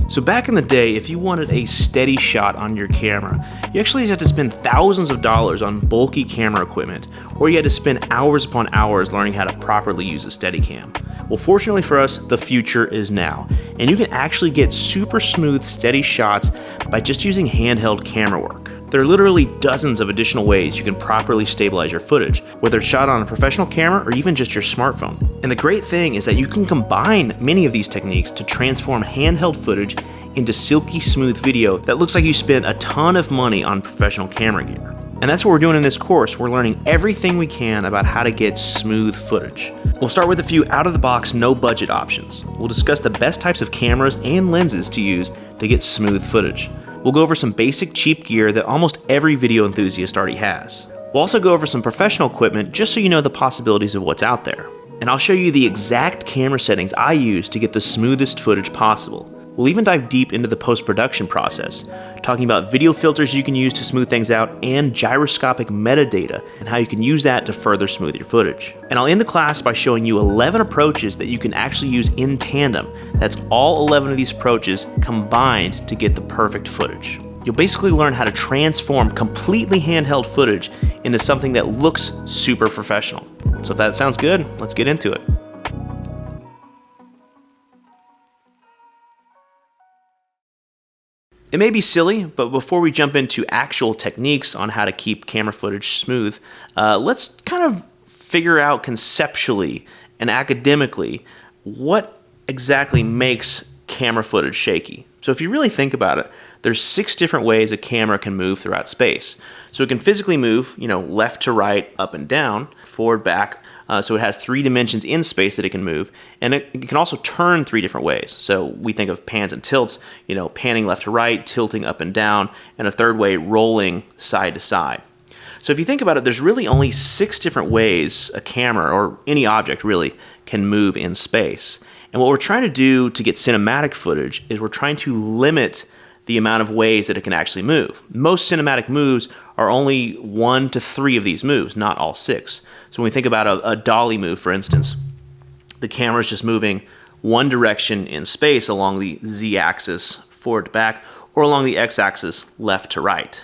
So back in the day, if you wanted a steady shot on your camera, you actually had to spend thousands of dollars on bulky camera equipment, or you had to spend hours upon hours learning how to properly use a Steadicam. Well, fortunately for us, the future is now, and you can actually get super smooth, steady shots by just using handheld camera work. There are literally dozens of additional ways you can properly stabilize your footage, whether it's shot on a professional camera or even just your smartphone. And the great thing is that you can combine many of these techniques to transform handheld footage into silky smooth video that looks like you spent a ton of money on professional camera gear. And that's what we're doing in this course. We're learning everything we can about how to get smooth footage. We'll start with a few out-of-the-box, no-budget options. We'll discuss the best types of cameras and lenses to use to get smooth footage. We'll go over some basic cheap gear that almost every video enthusiast already has. We'll also go over some professional equipment just so you know the possibilities of what's out there. And I'll show you the exact camera settings I use to get the smoothest footage possible. We'll even dive deep into the post-production process, talking about video filters you can use to smooth things out and gyroscopic metadata and how you can use that to further smooth your footage. And I'll end the class by showing you 11 approaches that you can actually use in tandem. That's all 11 of these approaches combined to get the perfect footage. You'll basically learn how to transform completely handheld footage into something that looks super professional. So if that sounds good, let's get into it. It may be silly, but before we jump into actual techniques on how to keep camera footage smooth, let's kind of figure out conceptually and academically what exactly makes camera footage shaky. So if you really think about it, there's 6 different ways a camera can move throughout space. So it can physically move, left to right, up and down, forward, back. So it has 3 dimensions in space that it can move, and it can also turn 3 different ways. So we think of pans and tilts, panning left to right, tilting up and down, and a third way, rolling side to side. So if you think about it, there's really only 6 different ways a camera, or any object really, can move in space. And what we're trying to do to get cinematic footage is we're trying to limit the amount of ways that it can actually move. Most cinematic moves are only 1 to 3 of these moves, not all 6. So when we think about a dolly move, for instance, the camera is just moving one direction in space along the z-axis, forward to back, or along the x-axis, left to right.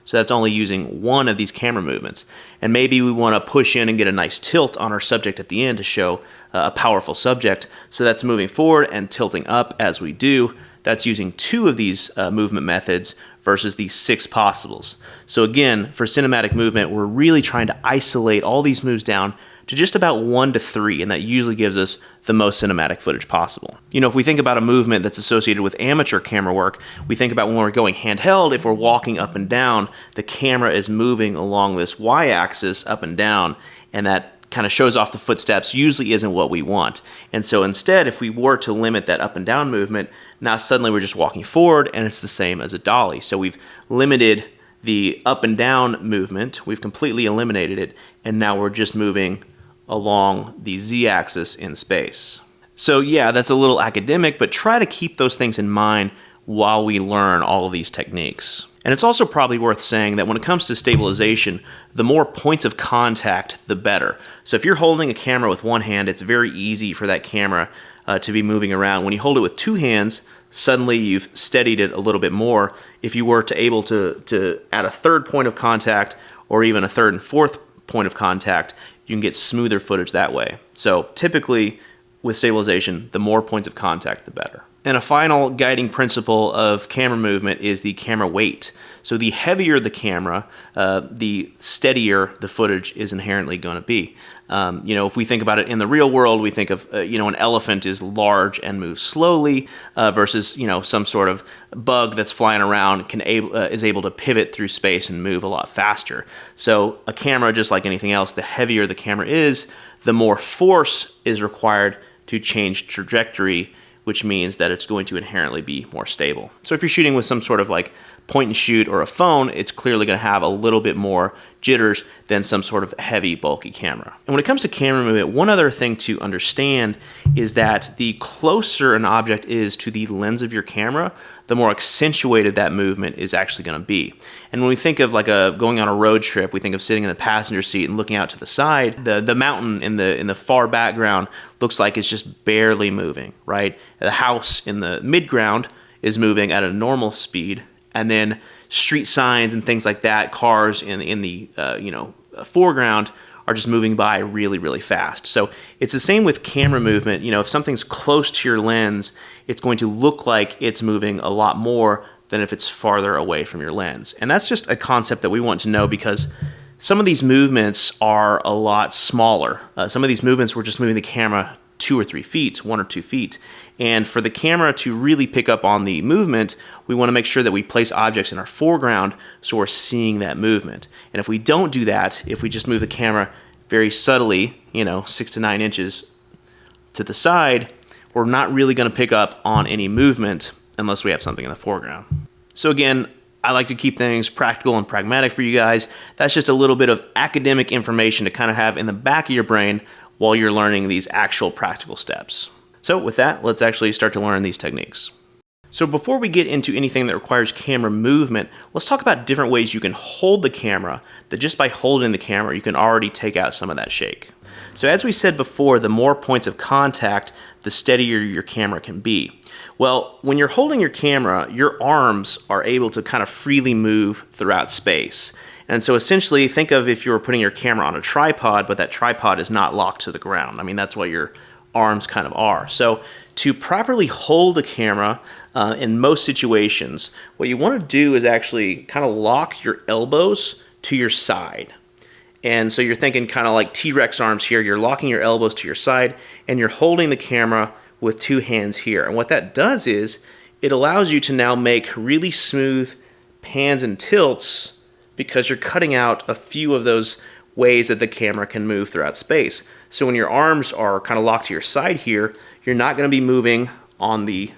So that's only using 1 of these camera movements. And maybe we want to push in and get a nice tilt on our subject at the end to show a powerful subject. So that's moving forward and tilting up as we do. That's using 2 of these movement methods versus the 6 possibles. So again, for cinematic movement, we're really trying to isolate all these moves down to just about 1 to 3, and that usually gives us the most cinematic footage possible. If we think about a movement that's associated with amateur camera work, we think about when we're going handheld, if we're walking up and down, the camera is moving along this y-axis up and down, and that kind of shows off the footsteps, usually isn't what we want. And so instead, if we were to limit that up and down movement, now suddenly we're just walking forward and it's the same as a dolly. So we've limited the up and down movement, we've completely eliminated it, and now we're just moving along the z-axis in space. So yeah, that's a little academic, but try to keep those things in mind while we learn all of these techniques. And it's also probably worth saying that when it comes to stabilization, the more points of contact, the better. So if you're holding a camera with one hand, it's very easy for that camera to be moving around. When you hold it with 2 hands, suddenly you've steadied it a little bit more. If you were to able to add a 3rd point of contact, or even a 3rd and 4th point of contact, you can get smoother footage that way. So typically, with stabilization, the more points of contact, the better. And a final guiding principle of camera movement is the camera weight. So the heavier the camera, the steadier the footage is inherently going to be. If we think about it in the real world, we think of an elephant is large and moves slowly versus some sort of bug that's flying around is able to pivot through space and move a lot faster. So a camera, just like anything else, the heavier the camera is, the more force is required to change trajectory, which means that it's going to inherently be more stable. So if you're shooting with some sort of like point and shoot or a phone, it's clearly going to have a little bit more jitters than some sort of heavy, bulky camera. And when it comes to camera movement, one other thing to understand is that the closer an object is to the lens of your camera, the more accentuated that movement is actually going to be. And when we think of like going on a road trip, we think of sitting in the passenger seat and looking out to the side. The mountain in the far background looks like it's just barely moving, right? The house in the midground is moving at a normal speed, and then street signs and things like that, cars in the foreground, are just moving by really, really fast. So it's the same with camera movement. If something's close to your lens, it's going to look like it's moving a lot more than if it's farther away from your lens. And that's just a concept that we want to know, because some of these movements are a lot smaller. Some of these movements, we're just moving the camera 2 or 3 feet, 1 or 2 feet. And for the camera to really pick up on the movement, we want to make sure that we place objects in our foreground so we're seeing that movement. And if we don't do that, if we just move the camera very subtly, 6 to 9 inches to the side, we're not really going to pick up on any movement unless we have something in the foreground. So again, I like to keep things practical and pragmatic for you guys. That's just a little bit of academic information to kind of have in the back of your brain while you're learning these actual practical steps. So with that, let's actually start to learn these techniques. So before we get into anything that requires camera movement, let's talk about different ways you can hold the camera, that just by holding the camera, you can already take out some of that shake. So as we said before, the more points of contact, the steadier your camera can be. Well, when you're holding your camera, your arms are able to kind of freely move throughout space. And so essentially, think of if you were putting your camera on a tripod, but that tripod is not locked to the ground. I mean, that's what your arms kind of are. So to properly hold a camera in most situations, what you want to do is actually kind of lock your elbows to your side. And so you're thinking kind of like T-Rex arms here. You're locking your elbows to your side, and you're holding the camera with 2 hands here. And what that does is it allows you to now make really smooth pans and tilts, because you're cutting out a few of those ways that the camera can move throughout space. So when your arms are kind of locked to your side here, you're not going to be moving on the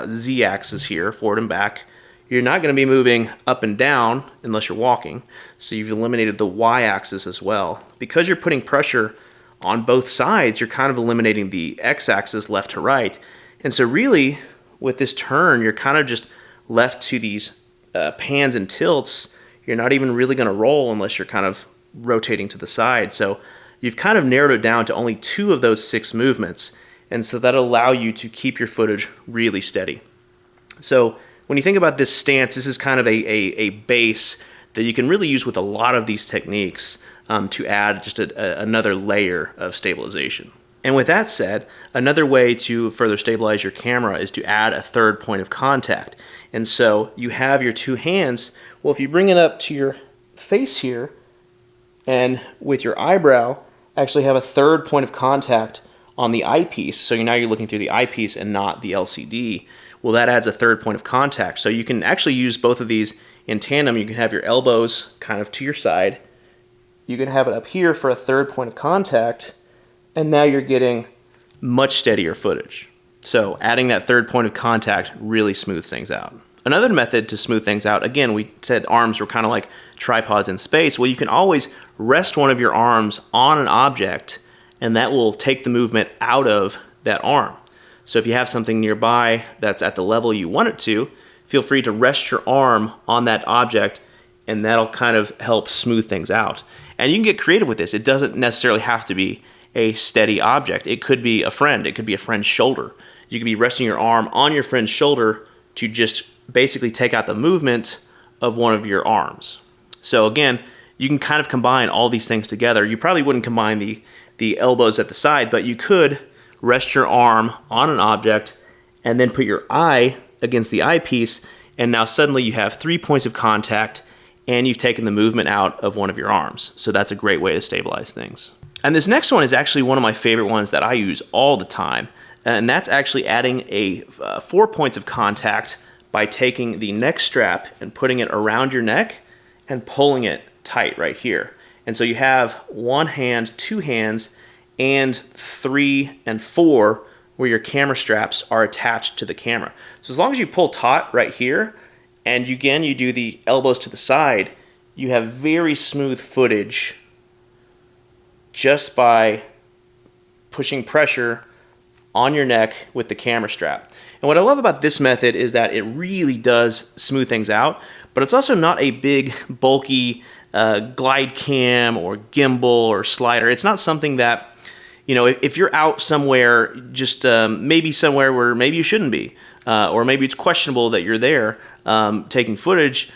Z-axis here, forward and back. You're not going to be moving up and down unless you're walking. So you've eliminated the Y-axis as well. Because you're putting pressure on both sides, you're kind of eliminating the X-axis left to right. And so really, with this turn, you're kind of just left to these pans and tilts. You're not even really going to roll unless you're kind of rotating to the side. So you've kind of narrowed it down to only 2 of those 6 movements. And so that'll allow you to keep your footage really steady. So when you think about this stance, this is kind of a base that you can really use with a lot of these techniques to add just another layer of stabilization. And with that said, another way to further stabilize your camera is to add a third point of contact. And so you have your 2 hands. Well, if you bring it up to your face here, and with your eyebrow, actually have a third point of contact on the eyepiece. So now you're looking through the eyepiece and not the LCD. Well, that adds a third point of contact. So you can actually use both of these in tandem. You can have your elbows kind of to your side. You can have it up here for a third point of contact. And now you're getting much steadier footage. So adding that third point of contact really smooths things out. Another method to smooth things out, again, we said arms were kind of like tripods in space. Well, you can always rest one of your arms on an object, and that will take the movement out of that arm. So if you have something nearby that's at the level you want it to, feel free to rest your arm on that object, and that'll kind of help smooth things out. And you can get creative with this. It doesn't necessarily have to be a steady object. It could be a friend. It could be a friend's shoulder. You could be resting your arm on your friend's shoulder to just basically take out the movement of one of your arms. So again, you can kind of combine all these things together. You probably wouldn't combine the elbows at the side, but you could rest your arm on an object and then put your eye against the eyepiece, and now suddenly you have 3 points of contact and you've taken the movement out of one of your arms. So that's a great way to stabilize things. And this next one is actually one of my favorite ones that I use all the time, and that's actually adding 4 points of contact by taking the neck strap and putting it around your neck and pulling it tight right here. And so you have 1 hand, 2 hands, and 3 and 4 where your camera straps are attached to the camera. So as long as you pull taut right here, and again you do the elbows to the side, you have very smooth footage just by pushing pressure on your neck with the camera strap. And what I love about this method is that it really does smooth things out, but it's also not a big, bulky glide cam or gimbal or slider. It's not something that, you know, if you're out somewhere, just maybe somewhere where maybe you shouldn't be, or maybe it's questionable that you're there taking footage,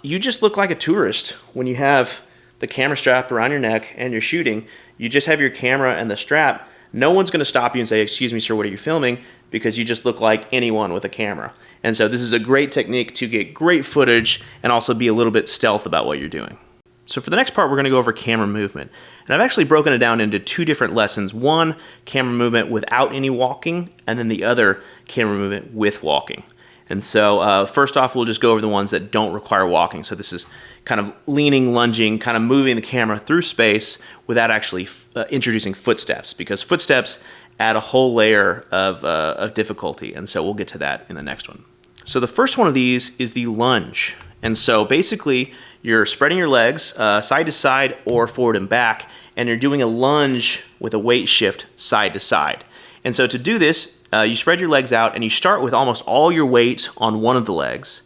you just look like a tourist when you have the camera strap around your neck and you're shooting. You just have your camera and the strap. No one's going to stop you and say, "Excuse me, sir, what are you filming?" because you just look like anyone with a camera. And so this is a great technique to get great footage and also be a little bit stealth about what you're doing. So for the next part, we're going to go over camera movement. And I've actually broken it down into two different lessons. One, camera movement without any walking, and then the other, camera movement with walking. And so first off, we'll just go over the ones that don't require walking. So this is kind of leaning, lunging, kind of moving the camera through space without actually introducing footsteps, because footsteps add a whole layer of difficulty. And so we'll get to that in the next one. So the first one of these is the lunge. And so basically, you're spreading your legs side to side or forward and back, and you're doing a lunge with a weight shift side to side. And so to do this, you spread your legs out and you start with almost all your weight on one of the legs,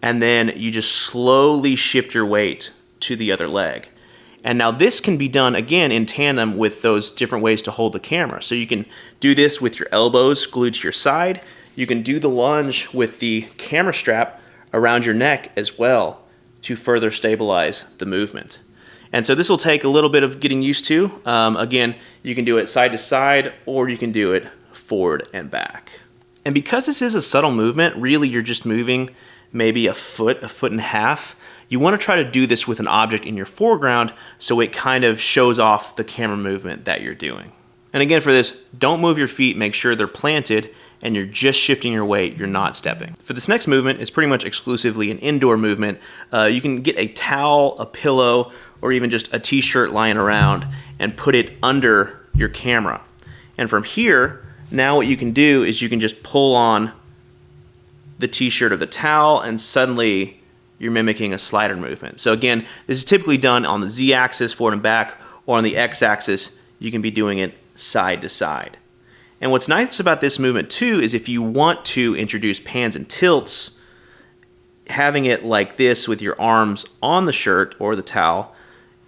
and then you just slowly shift your weight to the other leg. And now this can be done again in tandem with those different ways to hold the camera. So you can do this with your elbows glued to your side. You can do the lunge with the camera strap around your neck as well to further stabilize the movement. And so this will take a little bit of getting used to. Again, you can do it side to side or you can do it forward and back. And because this is a subtle movement, really you're just moving maybe a foot and a half, you want to try to do this with an object in your foreground so it kind of shows off the camera movement that you're doing. And again, for this, don't move your feet, make sure they're planted and you're just shifting your weight, you're not stepping. For this next movement, it's pretty much exclusively an indoor movement. You can get a towel, a pillow, or even just a t-shirt lying around and put it under your camera. And from here, now what you can do is you can just pull on the t-shirt or the towel and suddenly you're mimicking a slider movement. So again, this is typically done on the Z-axis, forward and back, or on the X-axis, you can be doing it side to side. And what's nice about this movement too is if you want to introduce pans and tilts, having it like this with your arms on the shirt or the towel,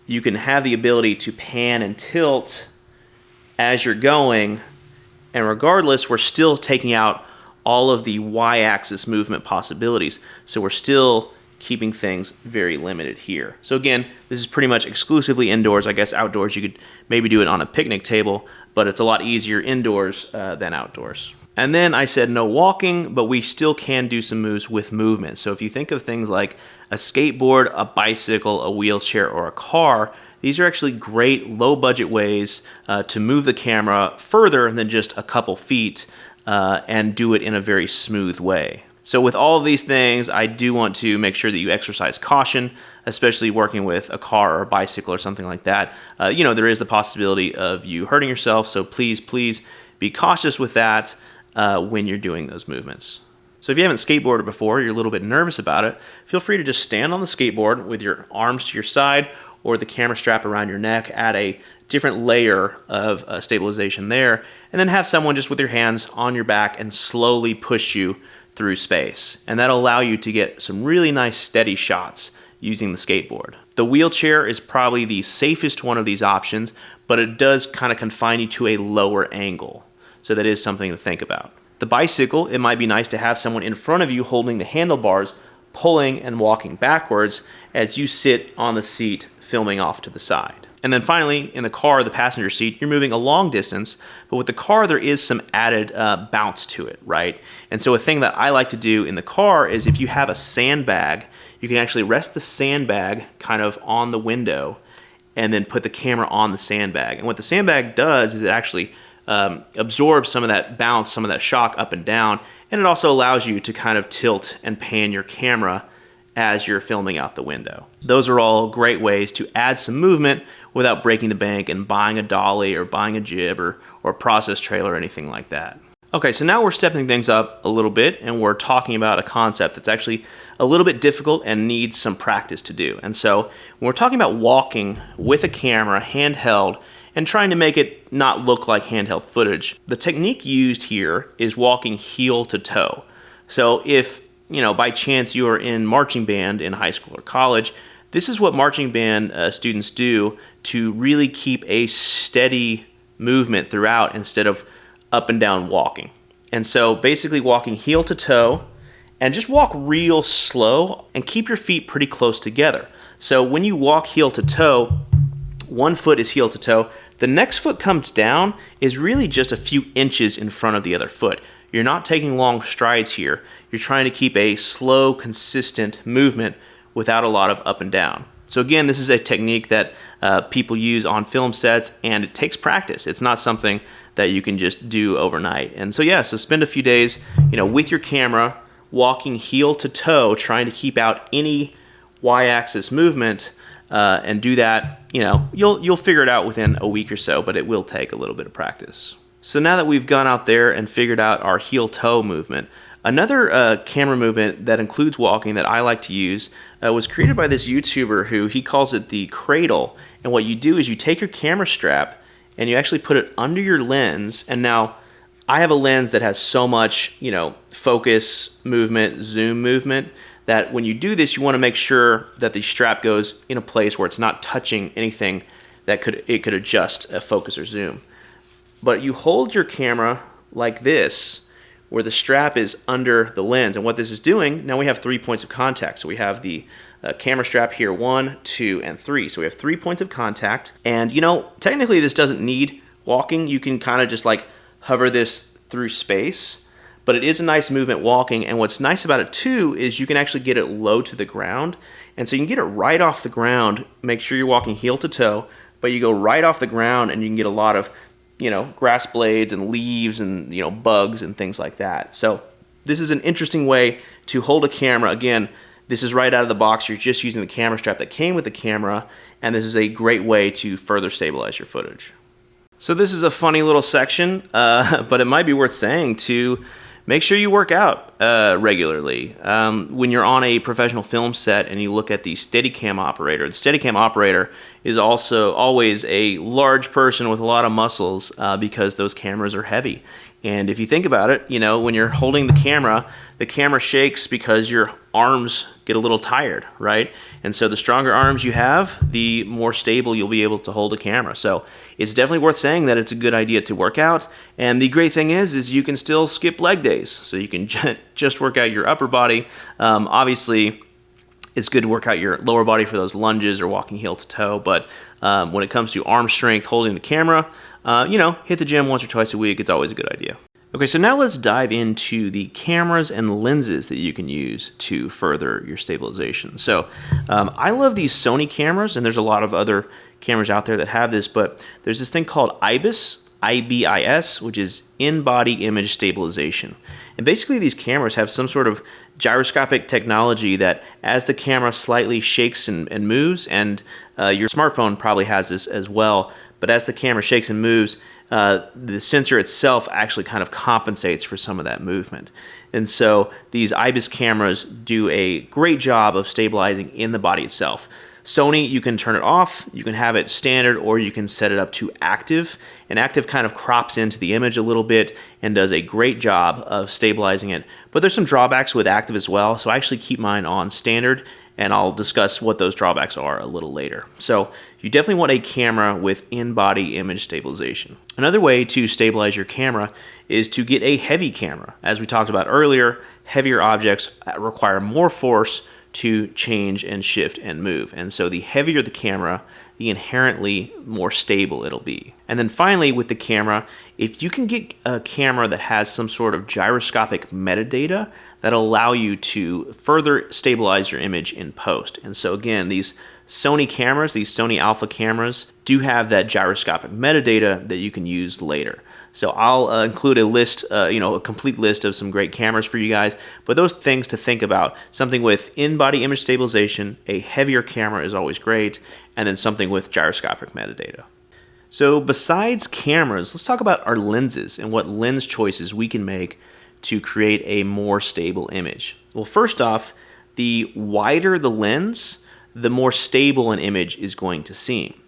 you can have the ability to pan and tilt as you're going, and regardless, we're still taking out all of the Y-axis movement possibilities. So we're still keeping things very limited here. So again, this is pretty much exclusively indoors. I guess outdoors you could maybe do it on a picnic table, but it's a lot easier indoors than outdoors. And then I said no walking, but we still can do some moves with movement. So if you think of things like a skateboard, a bicycle, a wheelchair, or a car, these are actually great low budget ways to move the camera further than just a couple feet and do it in a very smooth way. So with all of these things, I do want to make sure that you exercise caution, especially working with a car or a bicycle or something like that. There is the possibility of you hurting yourself, so please be cautious with that when you're doing those movements. So if you haven't skateboarded before, you're a little bit nervous about it, feel free to just stand on the skateboard with your arms to your side or the camera strap around your neck, add a different layer of stabilization there, and then have someone just with your hands on your back and slowly push you through space. And that'll allow you to get some really nice steady shots using the skateboard. The wheelchair is probably the safest one of these options, but it does kind of confine you to a lower angle. So that is something to think about. The bicycle, it might be nice to have someone in front of you holding the handlebars, pulling and walking backwards as you sit on the seat filming off to the side. And then finally, in the car, the passenger seat, you're moving a long distance, but with the car, there is some added bounce to it, right? And so a thing that I like to do in the car is if you have a sandbag, you can actually rest the sandbag kind of on the window and then put the camera on the sandbag. And what the sandbag does is it actually absorbs some of that bounce, some of that shock up and down, and it also allows you to kind of tilt and pan your camera as you're filming out the window. Those are all great ways to add some movement without breaking the bank and buying a dolly or buying a jib or a process trailer or anything like that. Okay, so now we're stepping things up a little bit and we're talking about a concept that's actually a little bit difficult and needs some practice to do. And so when we're talking about walking with a camera handheld and trying to make it not look like handheld footage, the technique used here is walking heel to toe. So if by chance you are in marching band in high school or college, this is what marching band students do to really keep a steady movement throughout instead of up and down walking. And so basically walking heel to toe, and just walk real slow and keep your feet pretty close together. So when you walk heel to toe, one foot is heel to toe, the next foot comes down is really just a few inches in front of the other foot. You're not taking long strides here. You're trying to keep a slow, consistent movement without a lot of up and down. So again, this is a technique that people use on film sets, and it takes practice. It's not something that you can just do overnight. And so yeah, so spend a few days, with your camera, walking heel to toe, trying to keep out any y-axis movement, and do that. You'll figure it out within a week or so, but it will take a little bit of practice. So now that we've gone out there and figured out our heel toe movement, another camera movement that includes walking that I like to use was created by this YouTuber who he calls it the cradle. And what you do is you take your camera strap and you actually put it under your lens. And now I have a lens that has so much, focus movement, zoom movement, that when you do this, you want to make sure that the strap goes in a place where it's not touching anything that could adjust a focus or zoom. But you hold your camera like this, where the strap is under the lens. And what this is doing, now we have 3 points of contact. So we have the camera strap here, 1, 2, and 3. So we have 3 points of contact. And technically this doesn't need walking. You can kind of just like hover this through space, but it is a nice movement walking. And what's nice about it too is you can actually get it low to the ground. And so you can get it right off the ground. Make sure you're walking heel to toe, but you go right off the ground and you can get a lot of grass blades and leaves and, bugs and things like that. So this is an interesting way to hold a camera. Again, this is right out of the box. You're just using the camera strap that came with the camera, and this is a great way to further stabilize your footage. So this is a funny little section, but it might be worth saying to make sure you work out regularly. When you're on a professional film set and you look at the Steadicam operator, the Steadicam operator is also always a large person with a lot of muscles because those cameras are heavy. And if you think about it, when you're holding the camera shakes because your arms get a little tired, right? And so the stronger arms you have, the more stable you'll be able to hold a camera. So it's definitely worth saying that it's a good idea to work out. And the great thing is you can still skip leg days. So you can just work out your upper body. Obviously, it's good to work out your lower body for those lunges or walking heel to toe. But when it comes to arm strength, holding the camera, hit the gym once or twice a week. It's always a good idea. Okay, so now let's dive into the cameras and lenses that you can use to further your stabilization. So I love these Sony cameras, and there's a lot of other cameras out there that have this, but there's this thing called IBIS, IBIS, which is in-body image stabilization. And basically these cameras have some sort of gyroscopic technology that as the camera slightly shakes and moves, and your smartphone probably has this as well, but as the camera shakes and moves, the sensor itself actually kind of compensates for some of that movement. And so these IBIS cameras do a great job of stabilizing in the body itself. Sony, you can turn it off, you can have it standard, or you can set it up to active. And active kind of crops into the image a little bit and does a great job of stabilizing it. But there's some drawbacks with active as well, so I actually keep mine on standard, and I'll discuss what those drawbacks are a little later. So you definitely want a camera with in-body image stabilization. Another way to stabilize your camera is to get a heavy camera. As we talked about earlier, heavier objects require more force to change and shift and move. And so the heavier the camera, the inherently more stable it'll be. And then finally with the camera, if you can get a camera that has some sort of gyroscopic metadata, that'll allow you to further stabilize your image in post. And so again, these Sony cameras, these Sony Alpha cameras, do have that gyroscopic metadata that you can use later. So I'll include a list, a complete list of some great cameras for you guys. But those things to think about: something with in-body image stabilization, a heavier camera is always great, and then something with gyroscopic metadata. So besides cameras, let's talk about our lenses and what lens choices we can make to create a more stable image. Well, first off, the wider the lens, the more stable an image is going to seem.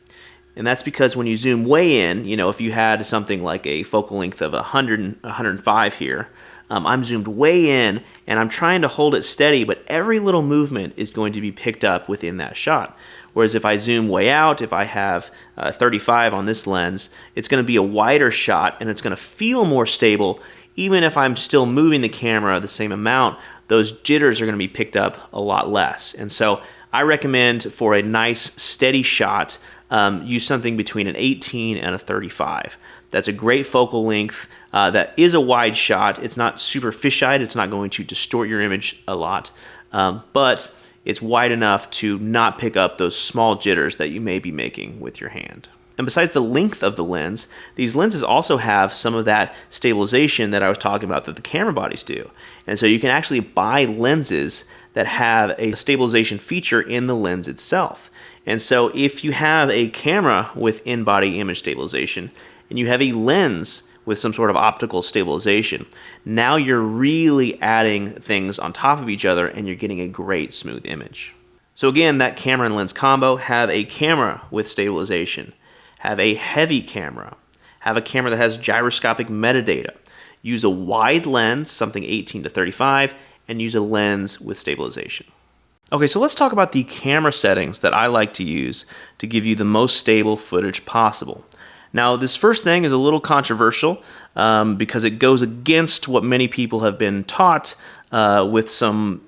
And that's because when you zoom way in, if you had something like a focal length of 100, 105 here, I'm zoomed way in and I'm trying to hold it steady, but every little movement is going to be picked up within that shot. Whereas if I zoom way out, if I have 35 on this lens, it's going to be a wider shot and it's going to feel more stable, even if I'm still moving the camera the same amount, those jitters are going to be picked up a lot less. And so I recommend for a nice steady shot, use something between an 18 and a 35. That's a great focal length. That is a wide shot. It's not super fisheye. It's not going to distort your image a lot, but it's wide enough to not pick up those small jitters that you may be making with your hand. And besides the length of the lens, these lenses also have some of that stabilization that I was talking about that the camera bodies do. And so you can actually buy lenses that have a stabilization feature in the lens itself. And so if you have a camera with in-body image stabilization and you have a lens with some sort of optical stabilization, now you're really adding things on top of each other and you're getting a great smooth image. So again, that camera and lens combo, have a camera with stabilization, have a heavy camera, have a camera that has gyroscopic metadata, use a wide lens, something 18 to 35, and use a lens with stabilization. Okay, so let's talk about the camera settings that I like to use to give you the most stable footage possible. Now, this first thing is a little controversial because it goes against what many people have been taught with some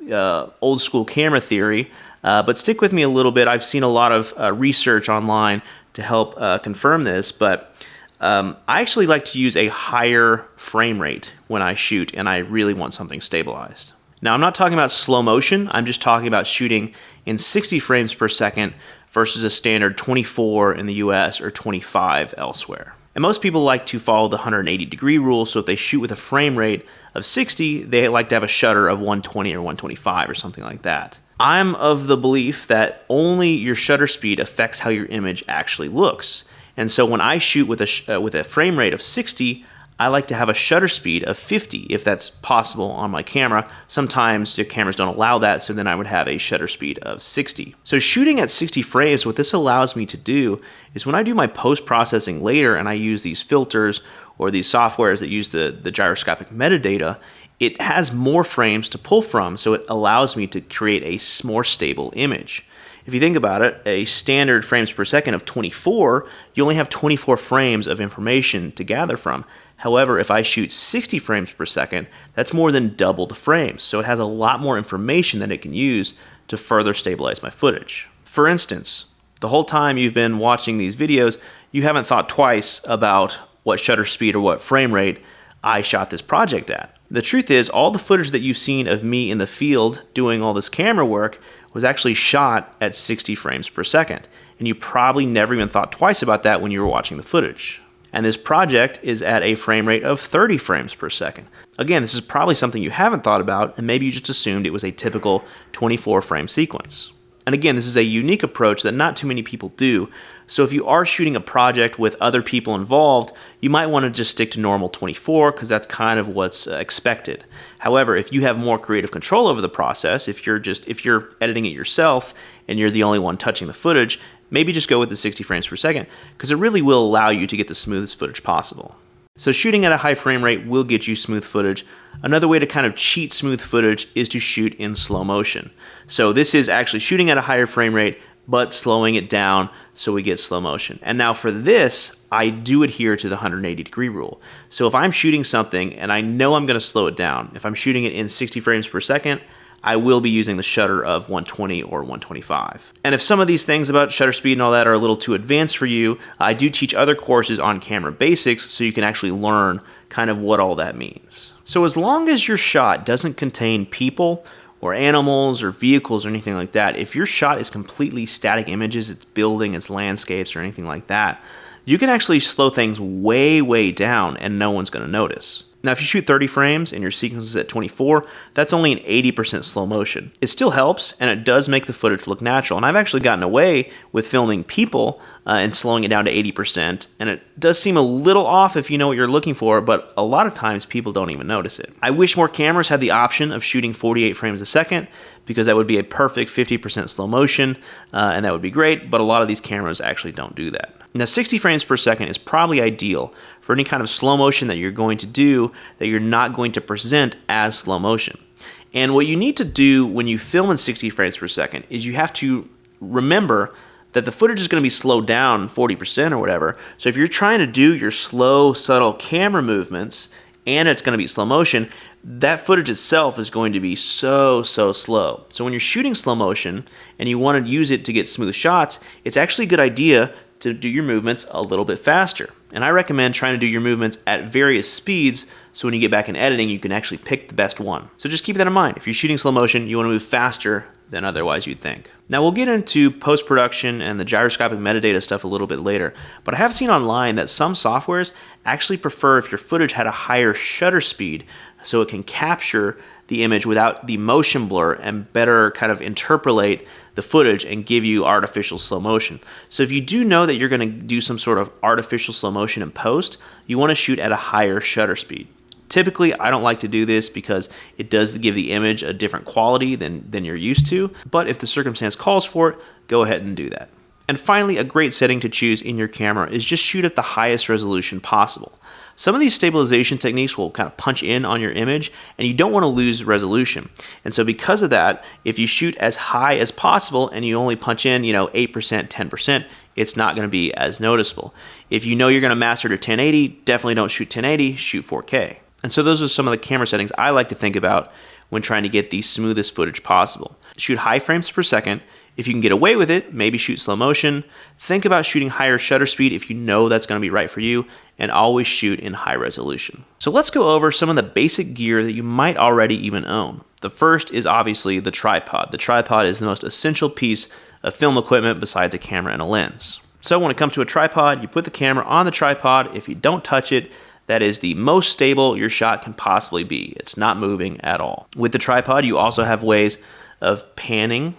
old school camera theory, but stick with me a little bit. I've seen a lot of research online to help confirm this, but I actually like to use a higher frame rate when I shoot and I really want something stabilized. Now, I'm not talking about slow motion. I'm just talking about shooting in 60 frames per second versus a standard 24 in the US or 25 elsewhere. And most people like to follow the 180-degree rule, so if they shoot with a frame rate of 60, they like to have a shutter of 120 or 125 or something like that. I'm of the belief that only your shutter speed affects how your image actually looks. And so when I shoot with a frame rate of 60, I like to have a shutter speed of 50 if that's possible on my camera. Sometimes the cameras don't allow that, so then I would have a shutter speed of 60. So shooting at 60 frames, what this allows me to do is when I do my post-processing later and I use these filters or these softwares that use the gyroscopic metadata, it has more frames to pull from, so it allows me to create a more stable image. If you think about it, a standard frames per second of 24, you only have 24 frames of information to gather from. However, if I shoot 60 frames per second, that's more than double the frames, so it has a lot more information that it can use to further stabilize my footage. For instance, the whole time you've been watching these videos, you haven't thought twice about what shutter speed or what frame rate I shot this project at. The truth is, all the footage that you've seen of me in the field doing all this camera work was actually shot at 60 frames per second, and you probably never even thought twice about that when you were watching the footage. And this project is at a frame rate of 30 frames per second. Again, this is probably something you haven't thought about, and maybe you just assumed it was a typical 24 frame sequence. And again, this is a unique approach that not too many people do. So if you are shooting a project with other people involved, you might want to just stick to normal 24 because that's kind of what's expected. However, if you have more creative control over the process, if you're editing it yourself and you're the only one touching the footage, maybe just go with the 60 frames per second because it really will allow you to get the smoothest footage possible. So shooting at a high frame rate will get you smooth footage. Another way to kind of cheat smooth footage is to shoot in slow motion. So this is actually shooting at a higher frame rate, but slowing it down so we get slow motion. And now for this, I do adhere to the 180-degree rule. So if I'm shooting something and I know I'm gonna slow it down, if I'm shooting it in 60 frames per second, I will be using the shutter of 120 or 125. And if some of these things about shutter speed and all that are a little too advanced for you, I do teach other courses on camera basics so you can actually learn kind of what all that means. So as long as your shot doesn't contain people or animals or vehicles or anything like that, if your shot is completely static images, it's building, it's landscapes or anything like that, you can actually slow things way, way down and no one's gonna notice. Now, if you shoot 30 frames and your sequence is at 24, that's only an 80% slow motion. It still helps, and it does make the footage look natural. And I've actually gotten away with filming people and slowing it down to 80%. And it does seem a little off if you know what you're looking for, but a lot of times people don't even notice it. I wish more cameras had the option of shooting 48 frames a second because that would be a perfect 50% slow motion, and that would be great, but a lot of these cameras actually don't do that. Now, 60 frames per second is probably ideal for any kind of slow motion that you're going to do that you're not going to present as slow motion. And what you need to do when you film in 60 frames per second is you have to remember that the footage is going to be slowed down 40% or whatever. So if you're trying to do your slow, subtle camera movements and it's going to be slow motion, that footage itself is going to be so slow. So when you're shooting slow motion and you want to use it to get smooth shots, it's actually a good idea to do your movements a little bit faster. And I recommend trying to do your movements at various speeds so when you get back in editing, you can actually pick the best one. So just keep that in mind. If you're shooting slow motion, you want to move faster than otherwise you'd think. Now we'll get into post-production and the gyroscopic metadata stuff a little bit later, but I have seen online that some softwares actually prefer if your footage had a higher shutter speed so it can capture the image without the motion blur and better kind of interpolate the footage and give you artificial slow motion. So if you do know that you're going to do some sort of artificial slow motion in post, you want to shoot at a higher shutter speed. Typically, I don't like to do this because it does give the image a different quality than you're used to, but if the circumstance calls for it, go ahead and do that. And finally, a great setting to choose in your camera is just shoot at the highest resolution possible. Some of these stabilization techniques will kind of punch in on your image, and you don't want to lose resolution. And so because of that, if you shoot as high as possible and you only punch in, 8%, 10%, it's not going to be as noticeable. If you know you're going to master to 1080, definitely don't shoot 1080, shoot 4K. And so those are some of the camera settings I like to think about when trying to get the smoothest footage possible. Shoot high frames per second. If you can get away with it, maybe shoot slow motion. Think about shooting higher shutter speed if you know that's going to be right for you, and always shoot in high resolution. So let's go over some of the basic gear that you might already even own. The first is obviously the tripod. The tripod is the most essential piece of film equipment besides a camera and a lens. So when it comes to a tripod, you put the camera on the tripod. If you don't touch it, that is the most stable your shot can possibly be. It's not moving at all. With the tripod, you also have ways of panning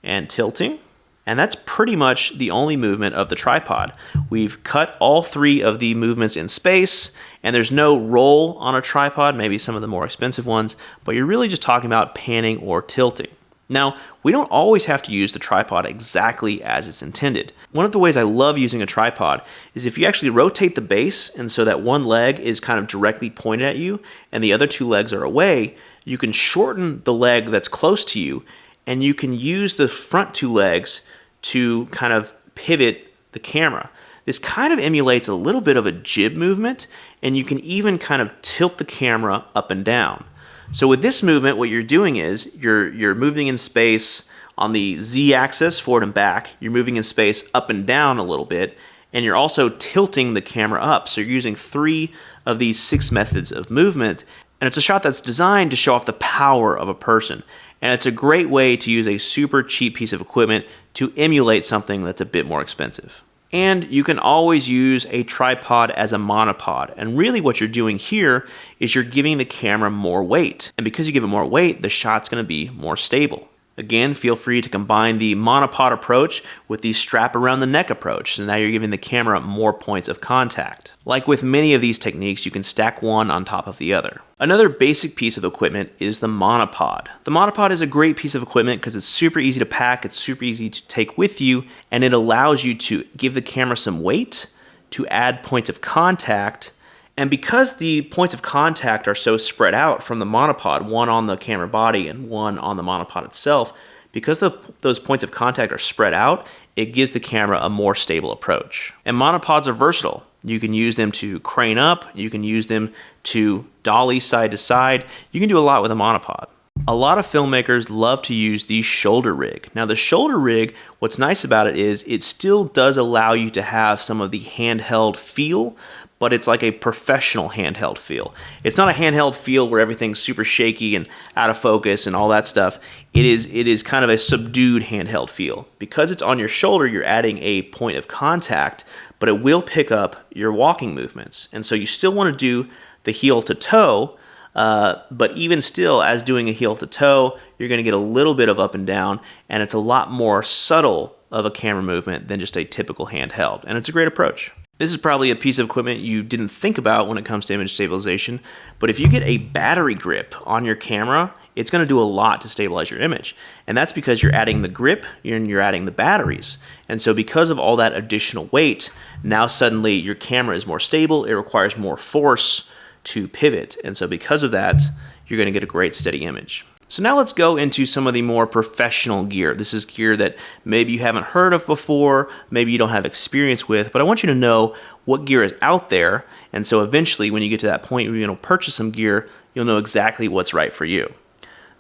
and tilting, and that's pretty much the only movement of the tripod. We've cut all three of the movements in space, and there's no roll on a tripod, maybe some of the more expensive ones, but you're really just talking about panning or tilting. Now, we don't always have to use the tripod exactly as it's intended. One of the ways I love using a tripod is if you actually rotate the base and so that one leg is kind of directly pointed at you and the other two legs are away, you can shorten the leg that's close to you, and you can use the front two legs to kind of pivot the camera. This kind of emulates a little bit of a jib movement, and you can even kind of tilt the camera up and down. So with this movement, what you're doing is you're moving in space on the Z-axis, forward and back. You're moving in space up and down a little bit, and you're also tilting the camera up. So you're using 3 of these 6 methods of movement, and it's a shot that's designed to show off the power of a person. And it's a great way to use a super cheap piece of equipment to emulate something that's a bit more expensive. And you can always use a tripod as a monopod. And really what you're doing here is you're giving the camera more weight. And because you give it more weight, the shot's going to be more stable. Again, feel free to combine the monopod approach with the strap around the neck approach. So now you're giving the camera more points of contact. Like with many of these techniques, you can stack one on top of the other. Another basic piece of equipment is the monopod. The monopod is a great piece of equipment because it's super easy to pack, it's super easy to take with you, and it allows you to give the camera some weight, to add points of contact. And because the points of contact are so spread out from the monopod, one on the camera body and one on the monopod itself, because those points of contact are spread out, it gives the camera a more stable approach. And monopods are versatile. You can use them to crane up, you can use them to dolly side to side. You can do a lot with a monopod. A lot of filmmakers love to use the shoulder rig. Now the shoulder rig, what's nice about it is it still does allow you to have some of the handheld feel, but it's like a professional handheld feel. It's not a handheld feel where everything's super shaky and out of focus and all that stuff. It is kind of a subdued handheld feel. Because it's on your shoulder, you're adding a point of contact, but it will pick up your walking movements. And so you still want to do the heel to toe, but even still, as doing a heel to toe, you're going to get a little bit of up and down, and it's a lot more subtle of a camera movement than just a typical handheld. And it's a great approach. This is probably a piece of equipment you didn't think about when it comes to image stabilization, but if you get a battery grip on your camera, it's going to do a lot to stabilize your image. And that's because you're adding the grip and you're adding the batteries. And so because of all that additional weight, now suddenly your camera is more stable, it requires more force to pivot. And so because of that, you're going to get a great steady image. So now let's go into some of the more professional gear. This is gear that maybe you haven't heard of before, maybe you don't have experience with, but I want you to know what gear is out there, and so eventually when you get to that point where you're going to purchase some gear, you'll know exactly what's right for you.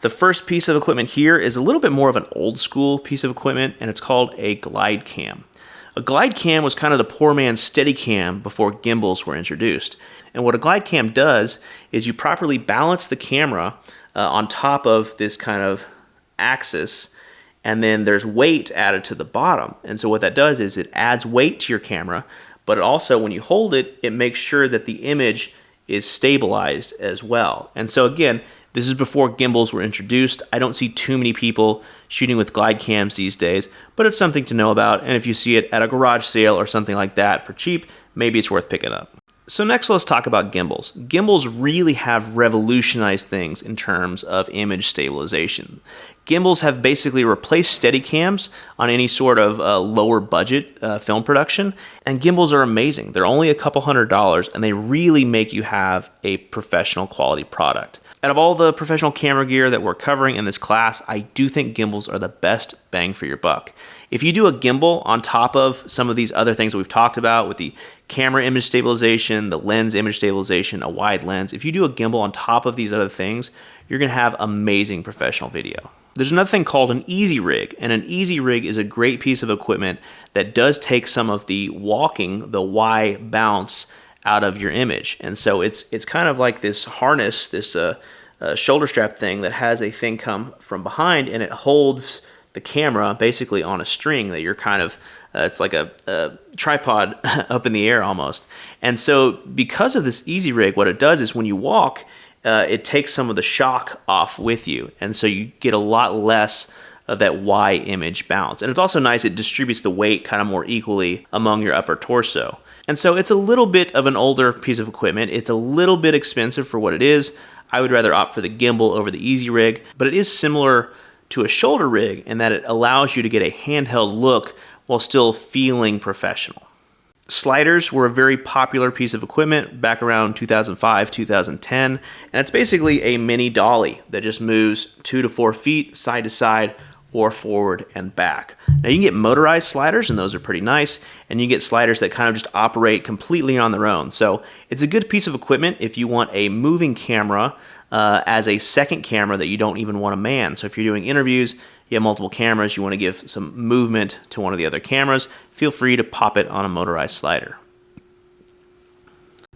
The first piece of equipment here is a little bit more of an old school piece of equipment, and it's called a glide cam. A glide cam was kind of the poor man's Steadicam before gimbals were introduced. And what a glide cam does is you properly balance the camera on top of this kind of axis, and then there's weight added to the bottom. And so what that does is it adds weight to your camera, but it also, when you hold it, it makes sure that the image is stabilized as well. And so again, this is before gimbals were introduced. I don't see too many people shooting with glide cams these days, but it's something to know about. And if you see it at a garage sale or something like that for cheap, maybe it's worth picking up. So next, let's talk about gimbals. Gimbals really have revolutionized things in terms of image stabilization. Gimbals have basically replaced Steadicams on any sort of lower budget film production, and gimbals are amazing. They're only a couple $100, and they really make you have a professional quality product. Out of all the professional camera gear that we're covering in this class, I do think gimbals are the best bang for your buck. If you do a gimbal on top of some of these other things that we've talked about with the camera image stabilization, the lens image stabilization, a wide lens, if you do a gimbal on top of these other things, you're going to have amazing professional video. There's another thing called an easy rig, and an easy rig is a great piece of equipment that does take some of the walking, the Y bounce out of your image. And so it's kind of like this harness, this shoulder strap thing that has a thing come from behind, and it holds the camera basically on a string that you're kind of, it's like a tripod up in the air almost. And so because of this easy rig, what it does is when you walk, it takes some of the shock off with you. And so you get a lot less of that Y image bounce. And it's also nice, it distributes the weight kind of more equally among your upper torso. And so it's a little bit of an older piece of equipment. It's a little bit expensive for what it is. I would rather opt for the gimbal over the easy rig, but it is similar to a shoulder rig in that it allows you to get a handheld look while still feeling professional. Sliders were a very popular piece of equipment back around 2005, 2010, and it's basically a mini dolly that just moves 2 to 4 feet side to side or forward and back. Now you can get motorized sliders, and those are pretty nice, and you get sliders that kind of just operate completely on their own. So it's a good piece of equipment if you want a moving camera as a second camera that you don't even want to man. So if you're doing interviews, you have multiple cameras, you want to give some movement to one of the other cameras, feel free to pop it on a motorized slider.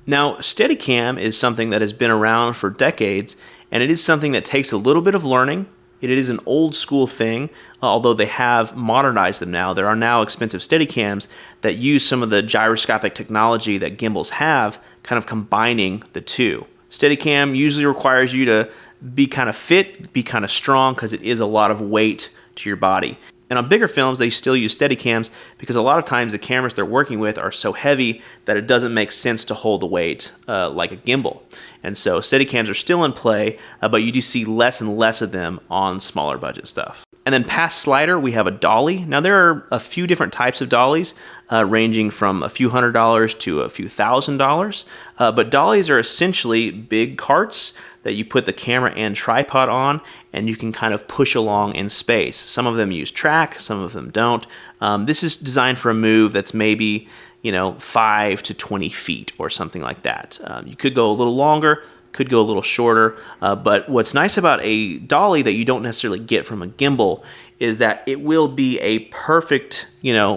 Now, Steadicam is something that has been around for decades, and it is something that takes a little bit of learning. It is an old school thing, although they have modernized them now. There are now expensive Steadicams that use some of the gyroscopic technology that gimbals have, kind of combining the two. Steadicam usually requires you to be kind of fit, be kind of strong, because it is a lot of weight to your body. And on bigger films, they still use Steadicams because a lot of times the cameras they're working with are so heavy that it doesn't make sense to hold the weight like a gimbal. And so Steadicams are still in play, but you do see less and less of them on smaller budget stuff. And then past slider, we have a dolly. Now there are a few different types of dollies, ranging from a few $100s to a few $1,000s. But dollies are essentially big carts that you put the camera and tripod on, and you can kind of push along in space. Some of them use track, some of them don't. This is designed for a move that's maybe 5 to 20 feet or something like that. You could go a little longer, could go a little shorter, but what's nice about a dolly that you don't necessarily get from a gimbal is that it will be a perfect,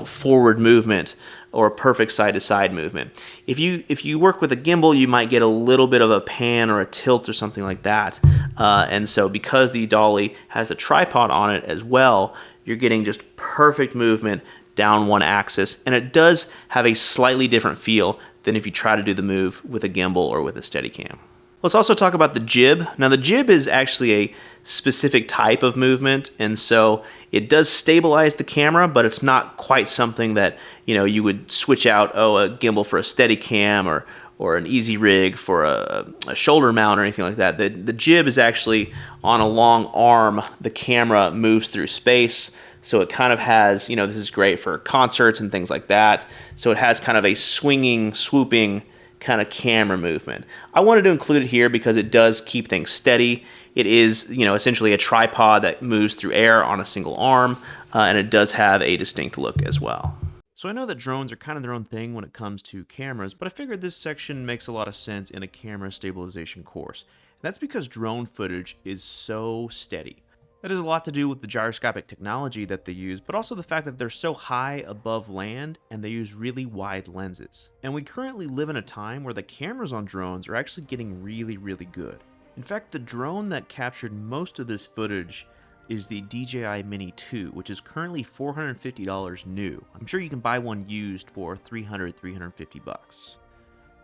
forward movement or a perfect side-to-side movement. If you work with a gimbal, you might get a little bit of a pan or a tilt or something like that. And so because the dolly has the tripod on it as well, you're getting just perfect movement down one axis, and it does have a slightly different feel than if you try to do the move with a gimbal or with a Steadicam. Let's also talk about the jib. Now the jib is actually a specific type of movement, and so it does stabilize the camera, but it's not quite something that you would switch out a gimbal for a Steadicam or an easy rig for a shoulder mount or anything like that. The jib is actually on a long arm. The camera moves through space, so it kind of has, this is great for concerts and things like that. So it has kind of a swinging, swooping kind of camera movement. I wanted to include it here because it does keep things steady. It is, essentially a tripod that moves through air on a single arm, and it does have a distinct look as well. So I know that drones are kind of their own thing when it comes to cameras, but I figured this section makes a lot of sense in a camera stabilization course. And that's because drone footage is so steady. That has a lot to do with the gyroscopic technology that they use, but also the fact that they're so high above land and they use really wide lenses. And we currently live in a time where the cameras on drones are actually getting really, really good. In fact, the drone that captured most of this footage is the DJI Mini 2, which is currently $450 new. I'm sure you can buy one used for $350.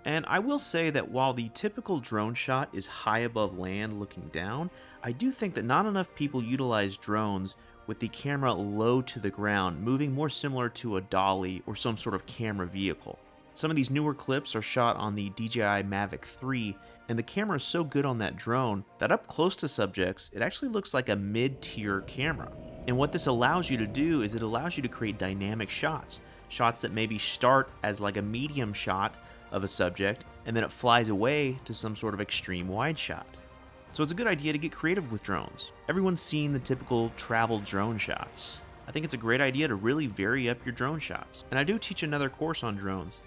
And I will say that while the typical drone shot is high above land looking down, I do think that not enough people utilize drones with the camera low to the ground, moving more similar to a dolly or some sort of camera vehicle. Some of these newer clips are shot on the DJI Mavic 3, and the camera is so good on that drone that up close to subjects, it actually looks like a mid-tier camera. And what this allows you to do is it allows you to create dynamic shots that maybe start as like a medium shot of a subject, and then it flies away to some sort of extreme wide shot. So it's a good idea to get creative with drones. Everyone's seen the typical travel drone shots. I think it's a great idea to really vary up your drone shots. And I do teach another course on drones,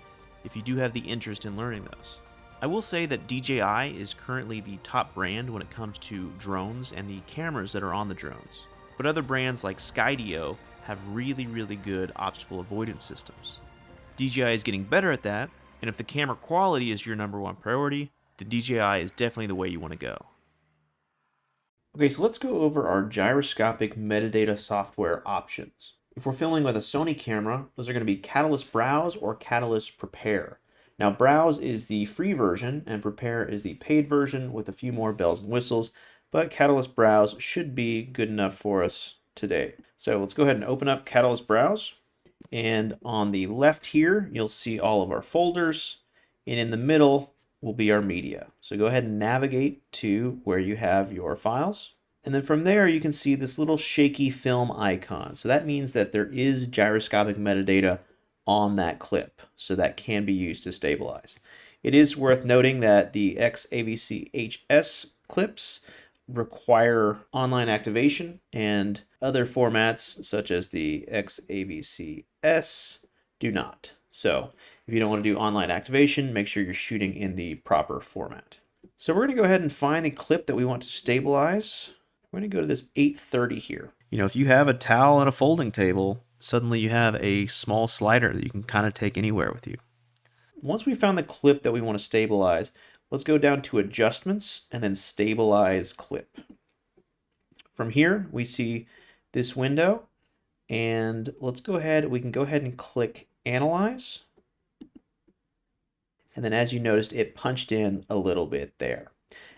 if you do have the interest in learning those. I will say that DJI is currently the top brand when it comes to drones and the cameras that are on the drones. But other brands like Skydio have really, really good obstacle avoidance systems. DJI is getting better at that, and if the camera quality is your #1 priority, then DJI is definitely the way you want to go. Okay, so let's go over our gyroscopic metadata software options. If we're filming with a Sony camera, those are going to be Catalyst Browse or Catalyst Prepare. Now, Browse is the free version, and Prepare is the paid version with a few more bells and whistles, but Catalyst Browse should be good enough for us today. So let's go ahead and open up Catalyst Browse. And on the left here, you'll see all of our folders, and in the middle will be our media. So go ahead and navigate to where you have your files. And then from there, you can see this little shaky film icon. So that means that there is gyroscopic metadata on that clip, so that can be used to stabilize. It is worth noting that the XAVC-HS clips require online activation, and other formats such as the XAVC-S do not. So if you don't want to do online activation, make sure you're shooting in the proper format. So we're going to go ahead and find the clip that we want to stabilize. We're going to go to this 830 here. If you have a towel and a folding table, suddenly you have a small slider that you can kind of take anywhere with you. Once we found the clip that we want to stabilize, let's go down to Adjustments and then Stabilize Clip. From here, we see this window, and we can go ahead and click Analyze. And then as you noticed, it punched in a little bit there.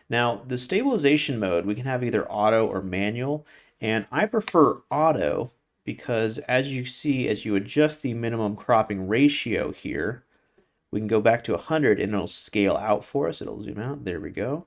Now, the stabilization mode, we can have either auto or manual, and I prefer auto because as you see, as you adjust the minimum cropping ratio here, we can go back to 100 and it'll scale out for us. It'll zoom out. There we go.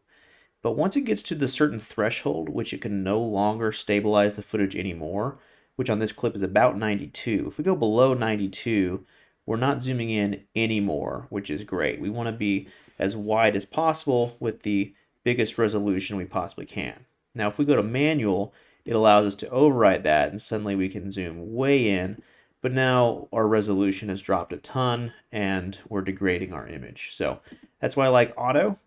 But once it gets to the certain threshold, which it can no longer stabilize the footage anymore, which on this clip is about 92. If we go below 92, we're not zooming in anymore, which is great. We want to be as wide as possible with the biggest resolution we possibly can. Now, if we go to manual, it allows us to override that, and suddenly we can zoom way in, but now our resolution has dropped a ton, and we're degrading our image. So that's why I like auto.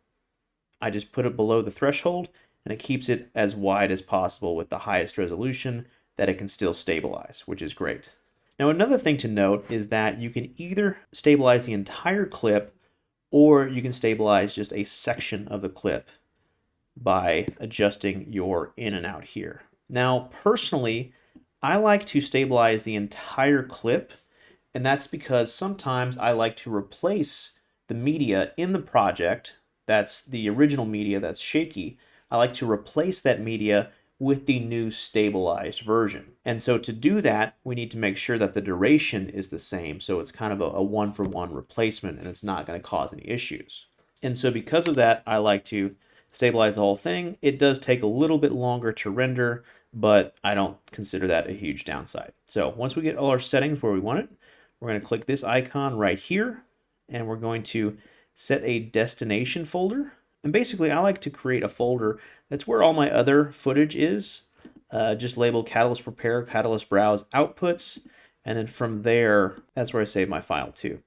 I just put it below the threshold, and it keeps it as wide as possible with the highest resolution that it can still stabilize, which is great. Now, another thing to note is that you can either stabilize the entire clip, or you can stabilize just a section of the clip by adjusting your in and out here. Now, personally, I like to stabilize the entire clip, and that's because sometimes I like to replace the media in the project, that's the original media that's shaky, I like to replace that media with the new stabilized version. And so to do that, we need to make sure that the duration is the same, so it's kind of a one-for-one replacement and it's not going to cause any issues. And so because of that, I like to stabilize the whole thing. It does take a little bit longer to render, but I don't consider that a huge downside. So once we get all our settings where we want it, we're going to click this icon right here, and we're going to set a destination folder. And basically, I like to create a folder that's where all my other footage is, just labeled Catalyst Prepare, Catalyst Browse Outputs, and then from there, that's where I save my file to.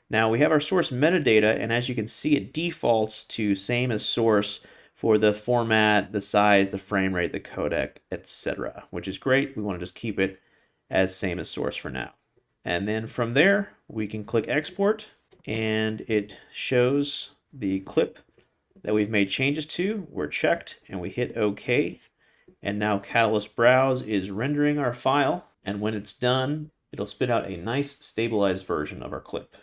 Now we have our source metadata, and as you can see, it defaults to same as source for the format, the size, the frame rate, the codec, etc., which is great. We want to just keep it as same as source for now. And then from there, we can click export, and it shows the clip that we've made changes to. We're checked, and we hit OK. And now Catalyst Browse is rendering our file, and when it's done, it'll spit out a nice stabilized version of our clip.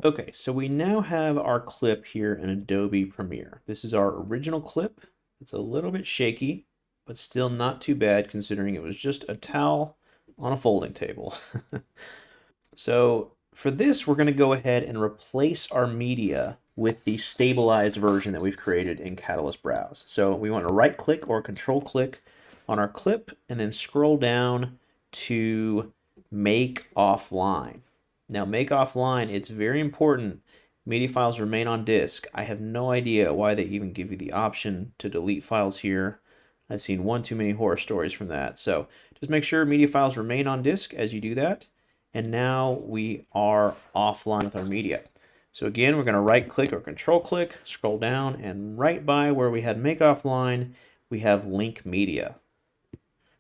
Okay, so we now have our clip here in Adobe Premiere. This is our original clip. It's a little bit shaky, but still not too bad considering it was just a towel on a folding table. So for this, we're going to go ahead and replace our media with the stabilized version that we've created in Catalyst Browse. So we want to right click or control click on our clip and then scroll down to make offline. Now make offline, it's very important. Media files remain on disk. I have no idea why they even give you the option to delete files here. I've seen one too many horror stories from that. So just make sure media files remain on disk as you do that. And now we are offline with our media. So again, we're going to right click or control click, scroll down, and right by where we had make offline, we have link media.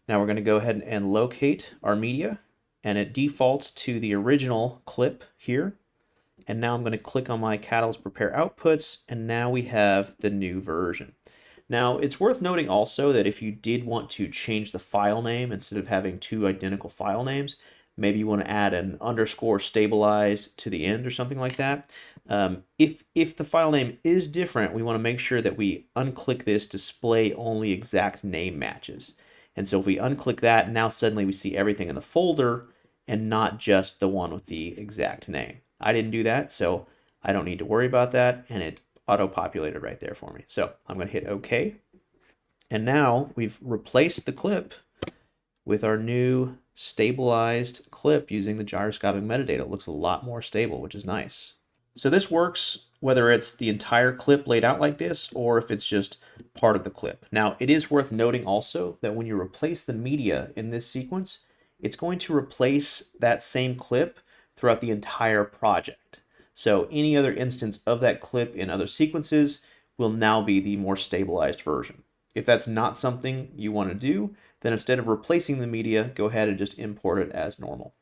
Now we're going to go ahead and locate our media, and it defaults to the original clip here. And now I'm going to click on my Catalyst Prepare Outputs, and now we have the new version. Now, it's worth noting also that if you did want to change the file name instead of having two identical file names, maybe you want to add an underscore stabilized to the end or something like that. If the file name is different, we want to make sure that we unclick this display only exact name matches. And so if we unclick that, now suddenly we see everything in the folder and not just the one with the exact name. I didn't do that, so I don't need to worry about that, and it auto-populated right there for me. So I'm going to hit OK. And now we've replaced the clip with our new stabilized clip using the gyroscopic metadata. It looks a lot more stable, which is nice. So this works whether it's the entire clip laid out like this or if it's just part of the clip. Now, it is worth noting also that when you replace the media in this sequence, it's going to replace that same clip throughout the entire project. So any other instance of that clip in other sequences will now be the more stabilized version. If that's not something you want to do, then instead of replacing the media, go ahead and just import it as normal.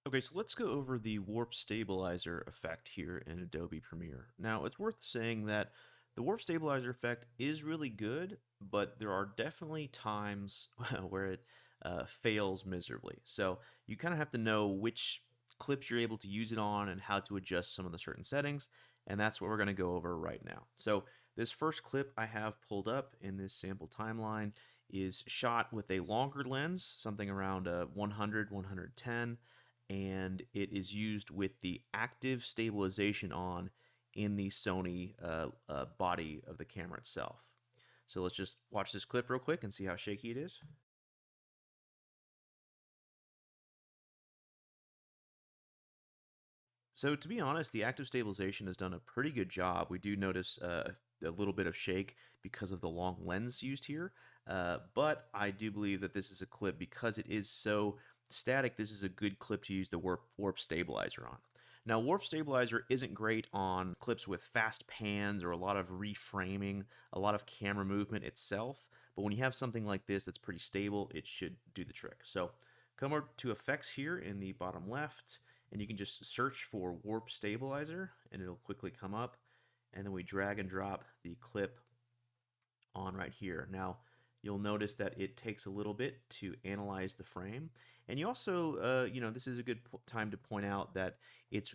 Okay, so let's go over the warp stabilizer effect here in Adobe Premiere. Now, it's worth saying that the warp stabilizer effect is really good, but there are definitely times where it fails miserably. So you kind of have to know which clips you're able to use it on and how to adjust some of the certain settings, and that's what we're going to go over right now. So this first clip I have pulled up in this sample timeline is shot with a longer lens, something around 100, 110, and it is used with the active stabilization on in the Sony body of the camera itself. So let's just watch this clip real quick and see how shaky it is. So to be honest, the active stabilization has done a pretty good job. We do notice a little bit of shake because of the long lens used here, but I do believe that this is a clip because it is so static. This is a good clip to use the warp stabilizer on. Now, warp stabilizer isn't great on clips with fast pans or a lot of reframing, a lot of camera movement itself, but when you have something like this that's pretty stable, it should do the trick. So come over to effects here in the bottom left, and you can just search for warp stabilizer and it'll quickly come up, and then we drag and drop the clip on right here. Now you'll notice that it takes a little bit to analyze the frame. And you also, this is a good time to point out that it's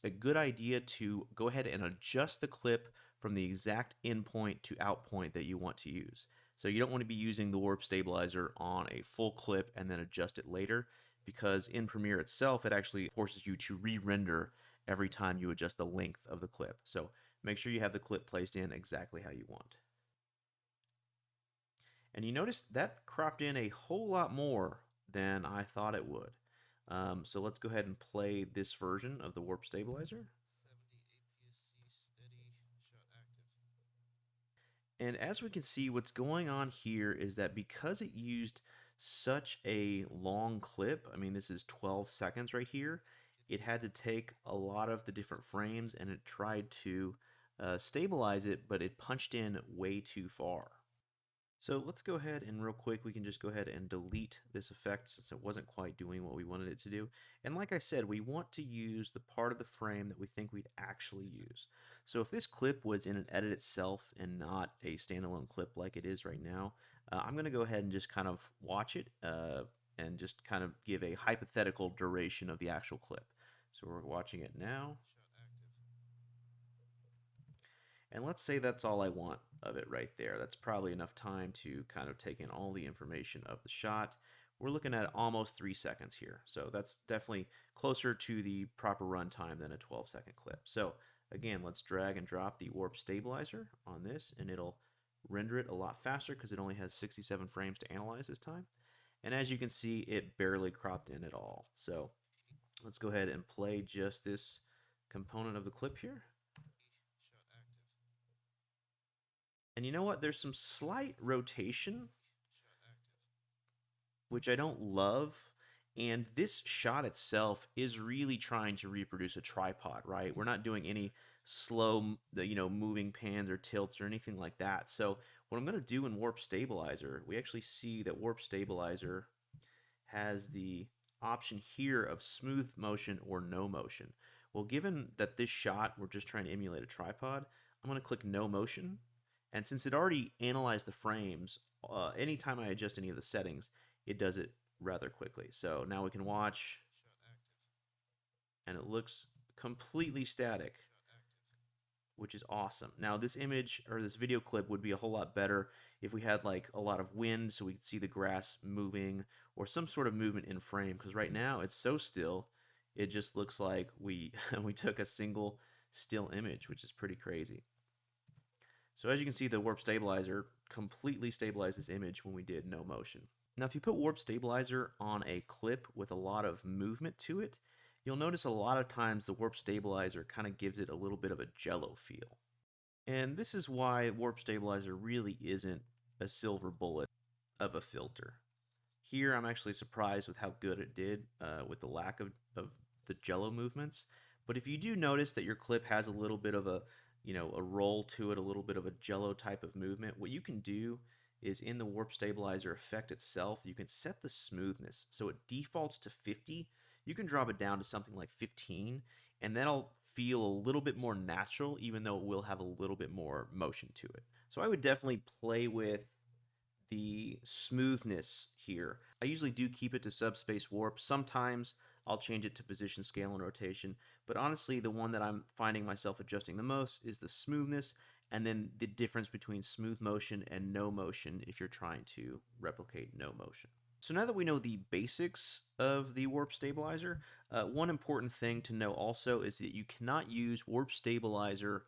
a good idea to go ahead and adjust the clip from the exact in point to out point that you want to use. So you don't want to be using the warp stabilizer on a full clip and then adjust it later, because in Premiere itself, it actually forces you to re-render every time you adjust the length of the clip. So make sure you have the clip placed in exactly how you want. And you notice that cropped in a whole lot more than I thought it would. So let's go ahead and play this version of the warp stabilizer. 70 APS-C steady shot active. And as we can see, what's going on here is that because it used such a long clip, I mean, this is 12 seconds right here, it had to take a lot of the different frames and it tried to stabilize it, but it punched in way too far. So let's go ahead and real quick, we can just go ahead and delete this effect since it wasn't quite doing what we wanted it to do. And like I said, we want to use the part of the frame that we think we'd actually use. So if this clip was in an edit itself and not a standalone clip like it is right now, I'm going to go ahead and just kind of watch it and just kind of give a hypothetical duration of the actual clip. So we're watching it now. And let's say that's all I want of it right there. That's probably enough time to kind of take in all the information of the shot. We're looking at almost 3 seconds here. So that's definitely closer to the proper runtime than a 12-second clip. So again, let's drag and drop the warp stabilizer on this and it'll render it a lot faster because it only has 67 frames to analyze this time. And as you can see, it barely cropped in at all. So let's go ahead and play just this component of the clip here. And you know what? There's some slight rotation, which I don't love. And this shot itself is really trying to reproduce a tripod, right? We're not doing any slow, moving pans or tilts or anything like that. So what I'm going to do in Warp Stabilizer, we actually see that Warp Stabilizer has the option here of smooth motion or no motion. Well, given that this shot, we're just trying to emulate a tripod, I'm going to click no motion. And since it already analyzed the frames, anytime I adjust any of the settings, it does it rather quickly. So now we can watch, and it looks completely static, which is awesome. Now this image, or this video clip, would be a whole lot better if we had like a lot of wind so we could see the grass moving, or some sort of movement in frame, because right now it's so still, it just looks like we took a single still image, which is pretty crazy. So as you can see, the warp stabilizer completely stabilized this image when we did no motion. Now if you put warp stabilizer on a clip with a lot of movement to it, you'll notice a lot of times the warp stabilizer kind of gives it a little bit of a jello feel. And this is why warp stabilizer really isn't a silver bullet of a filter. Here I'm actually surprised with how good it did with the lack of the jello movements. But if you do notice that your clip has a little bit of a roll to it, a little bit of a jello type of movement, what you can do is in the warp stabilizer effect itself, you can set the smoothness. So it defaults to 50. You can drop it down to something like 15, and that'll feel a little bit more natural, even though it will have a little bit more motion to it. So I would definitely play with the smoothness here. I usually do keep it to subspace warp. Sometimes I'll change it to position, scale, and rotation, but honestly the one that I'm finding myself adjusting the most is the smoothness, and then the difference between smooth motion and no motion if you're trying to replicate no motion. So now that we know the basics of the warp stabilizer, one important thing to know also is that you cannot use warp stabilizer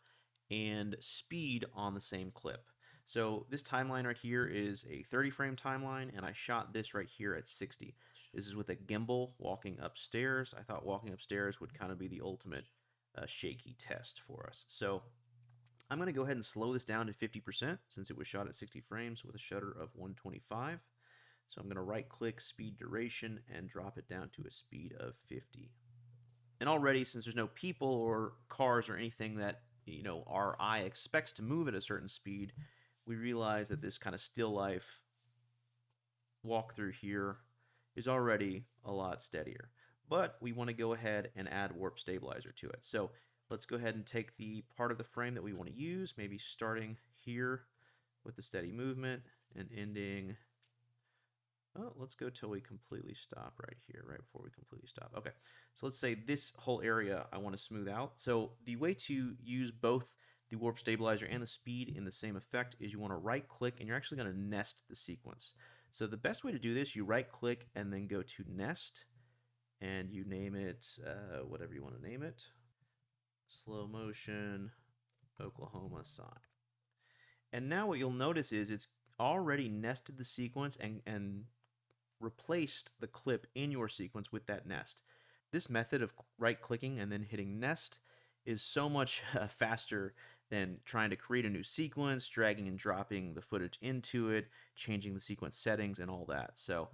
and speed on the same clip. So this timeline right here is a 30 frame timeline, and I shot this right here at 60. This is with a gimbal walking upstairs. I thought walking upstairs would kind of be the ultimate shaky test for us. So I'm going to go ahead and slow this down to 50% since it was shot at 60 frames with a shutter of 125. So I'm going to right click speed duration and drop it down to a speed of 50. And already, since there's no people or cars or anything that our eye expects to move at a certain speed, we realize that this kind of still life walkthrough here is already a lot steadier. But we want to go ahead and add warp stabilizer to it. So let's go ahead and take the part of the frame that we want to use, maybe starting here with the steady movement, and ending. Oh, let's go till we completely stop right here, right before we completely stop. Okay, so let's say this whole area I want to smooth out. So the way to use both the warp stabilizer and the speed in the same effect is you want to right click and you're actually going to nest the sequence. So the best way to do this, you right click and then go to nest and you name it whatever you want to name it. Slow motion Oklahoma sign. And now what you'll notice is it's already nested the sequence and replaced the clip in your sequence with that nest. This method of right clicking and then hitting nest is so much faster than trying to create a new sequence, dragging and dropping the footage into it, changing the sequence settings and all that. So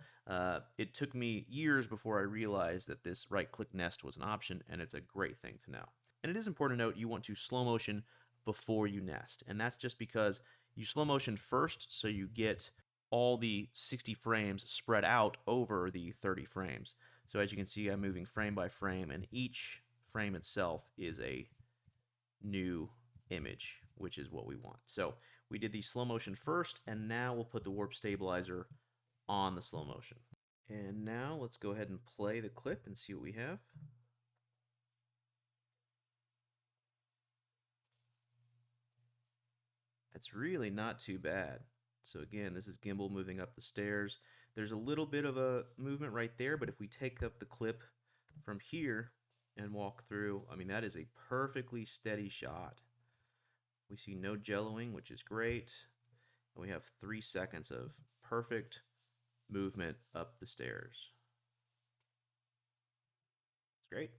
it took me years before I realized that this right click nest was an option, and it's a great thing to know. And it is important to note you want to slow motion before you nest, and that's just because you slow motion first so you get all the 60 frames spread out over the 30 frames. So as you can see, I'm moving frame by frame, and each frame itself is a new image, which is what we want. So we did the slow motion first, and now we'll put the warp stabilizer on the slow motion. And now let's go ahead and play the clip and see what we have. It's really not too bad. So again, this is gimbal moving up the stairs. There's a little bit of a movement right there, but if we take up the clip from here and walk through, I mean, that is a perfectly steady shot. We see no jelloing, which is great. And we have 3 seconds of perfect movement up the stairs. It's great.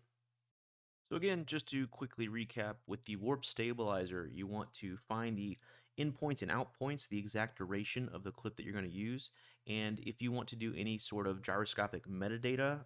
So again, just to quickly recap, with the warp stabilizer, you want to find the in points and out points, the exact duration of the clip that you're going to use. And if you want to do any sort of gyroscopic metadata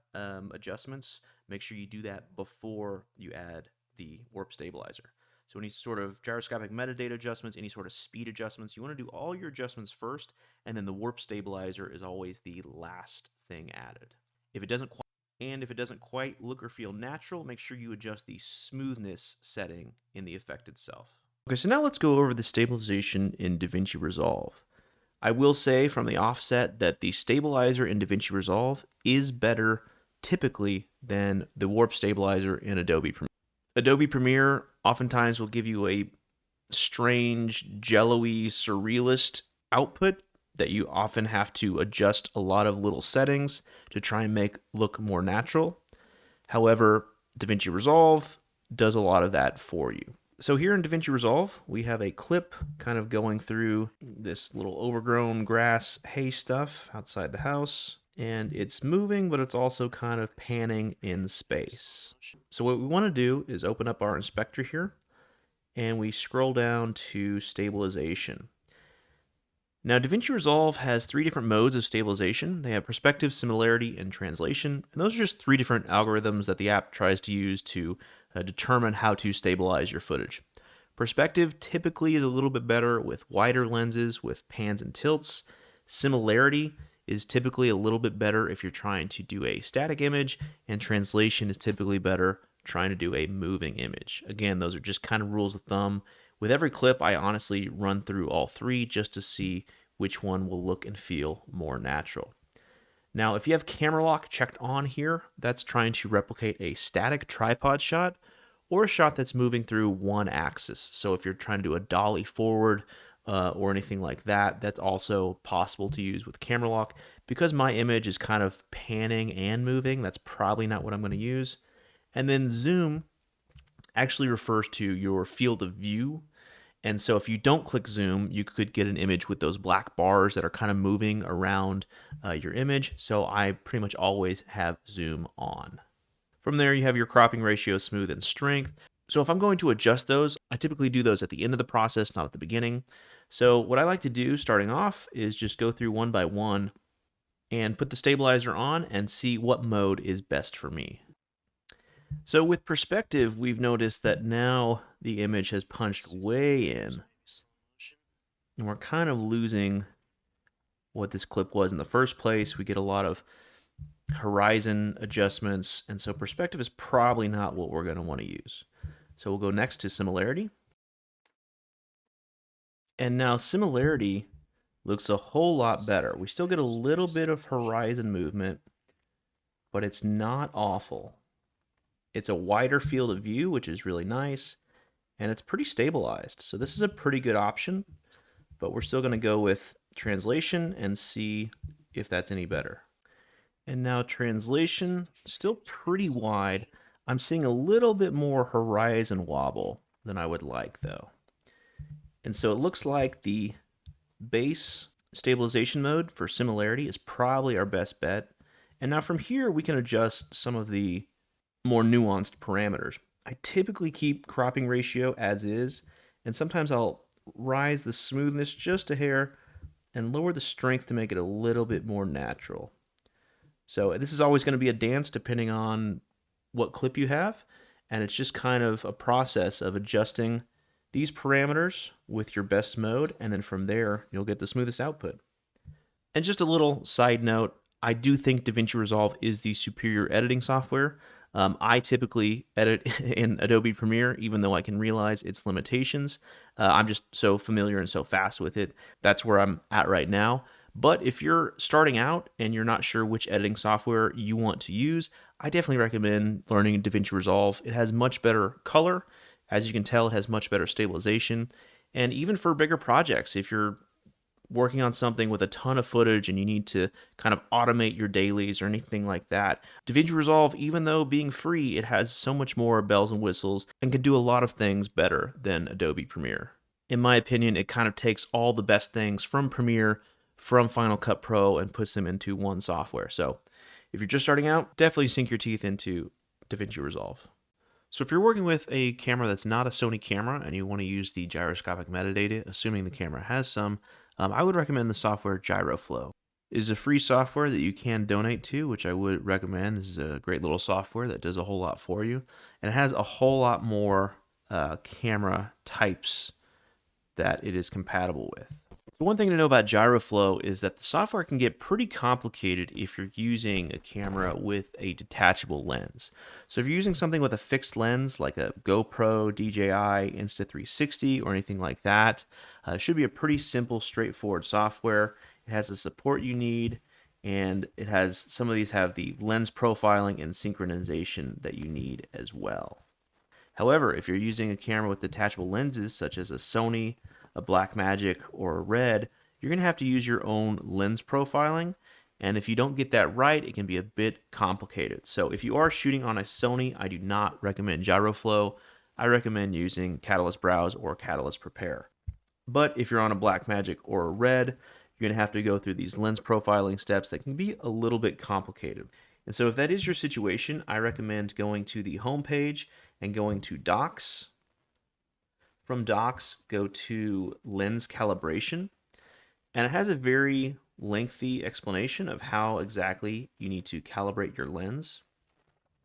adjustments, make sure you do that before you add the warp stabilizer. So any sort of gyroscopic metadata adjustments, any sort of speed adjustments, you want to do all your adjustments first, and then the warp stabilizer is always the last thing added. If it doesn't quite look or feel natural, make sure you adjust the smoothness setting in the effect itself. Okay, so now let's go over the stabilization in Davinci Resolve. I will say from the offset that the stabilizer in Davinci Resolve is better typically than the warp stabilizer in Adobe Premiere. Adobe Premiere oftentimes will give you a strange, jello-y, surrealist output that you often have to adjust a lot of little settings to try and make look more natural. However, Davinci Resolve does a lot of that for you. So here in Davinci Resolve, we have a clip kind of going through this little overgrown grass hay stuff outside the house. And it's moving, but it's also kind of panning in space. So what we want to do is open up our inspector here, and we scroll down to Stabilization. Now, Davinci Resolve has 3 different modes of stabilization. They have perspective, similarity, and translation. And those are just 3 different algorithms that the app tries to use to determine how to stabilize your footage. Perspective typically is a little bit better with wider lenses, with pans and tilts. Similarity is typically a little bit better if you're trying to do a static image, and translation is typically better trying to do a moving image. Again, those are just kind of rules of thumb. With every clip, I honestly run through all 3 just to see which one will look and feel more natural. Now, if you have camera lock checked on here, that's trying to replicate a static tripod shot or a shot that's moving through one axis. So if you're trying to do a dolly forward or anything like that, that's also possible to use with camera lock. Because my image is kind of panning and moving, that's probably not what I'm going to use. And then zoom actually refers to your field of view. And so if you don't click zoom, you could get an image with those black bars that are kind of moving around your image. So I pretty much always have zoom on. From there, you have your cropping ratio, smooth, and strength. So if I'm going to adjust those, I typically do those at the end of the process, not at the beginning. So what I like to do starting off is just go through one by one and put the stabilizer on and see what mode is best for me. So with perspective, we've noticed that now the image has punched way in, and we're kind of losing what this clip was in the first place. We get a lot of horizon adjustments, and so perspective is probably not what we're going to want to use. So we'll go next to similarity. And now similarity looks a whole lot better. We still get a little bit of horizon movement, but it's not awful. It's a wider field of view, which is really nice, and it's pretty stabilized. So this is a pretty good option, but we're still going to go with translation and see if that's any better. And now translation, still pretty wide. I'm seeing a little bit more horizon wobble than I would like, though. And so it looks like the base stabilization mode for similarity is probably our best bet. And now from here, we can adjust some of the more nuanced parameters. I typically keep cropping ratio as is, and sometimes I'll rise the smoothness just a hair and lower the strength to make it a little bit more natural. So this is always going to be a dance depending on what clip you have, and it's just kind of a process of adjusting these parameters with your best mode, and then from there, you'll get the smoothest output. And just a little side note, I do think DaVinci Resolve is the superior editing software. I typically edit in Adobe Premiere, even though I can realize its limitations. I'm just so familiar and so fast with it. That's where I'm at right now. But if you're starting out and you're not sure which editing software you want to use, I definitely recommend learning DaVinci Resolve. It has much better color. As you can tell, it has much better stabilization. And even for bigger projects, if you're working on something with a ton of footage and you need to kind of automate your dailies or anything like that, DaVinci Resolve, even though being free, it has so much more bells and whistles and can do a lot of things better than Adobe Premiere. In my opinion, it kind of takes all the best things from Premiere, from Final Cut Pro, and puts them into one software. So if you're just starting out, definitely sink your teeth into DaVinci Resolve. So if you're working with a camera that's not a Sony camera and you want to use the gyroscopic metadata, assuming the camera has some, I would recommend the software GyroFlow. It is a free software that you can donate to, which I would recommend. This is a great little software that does a whole lot for you. And it has a whole lot more camera types that it is compatible with. So one thing to know about GyroFlow is that the software can get pretty complicated if you're using a camera with a detachable lens. So if you're using something with a fixed lens like a GoPro, DJI, Insta360, or anything like that, it should be a pretty simple, straightforward software. It has the support you need, and it has some of these have the lens profiling and synchronization that you need as well. However, if you're using a camera with detachable lenses such as a Sony, a Blackmagic, or a Red, you're going to have to use your own lens profiling. And if you don't get that right, it can be a bit complicated. So if you are shooting on a Sony, I do not recommend GyroFlow. I recommend using Catalyst Browse or Catalyst Prepare. But if you're on a Blackmagic or a Red, you're going to have to go through these lens profiling steps that can be a little bit complicated. And so if that is your situation, I recommend going to the home page and going to Docs. From Docs, go to Lens Calibration, and it has a very lengthy explanation of how exactly you need to calibrate your lens.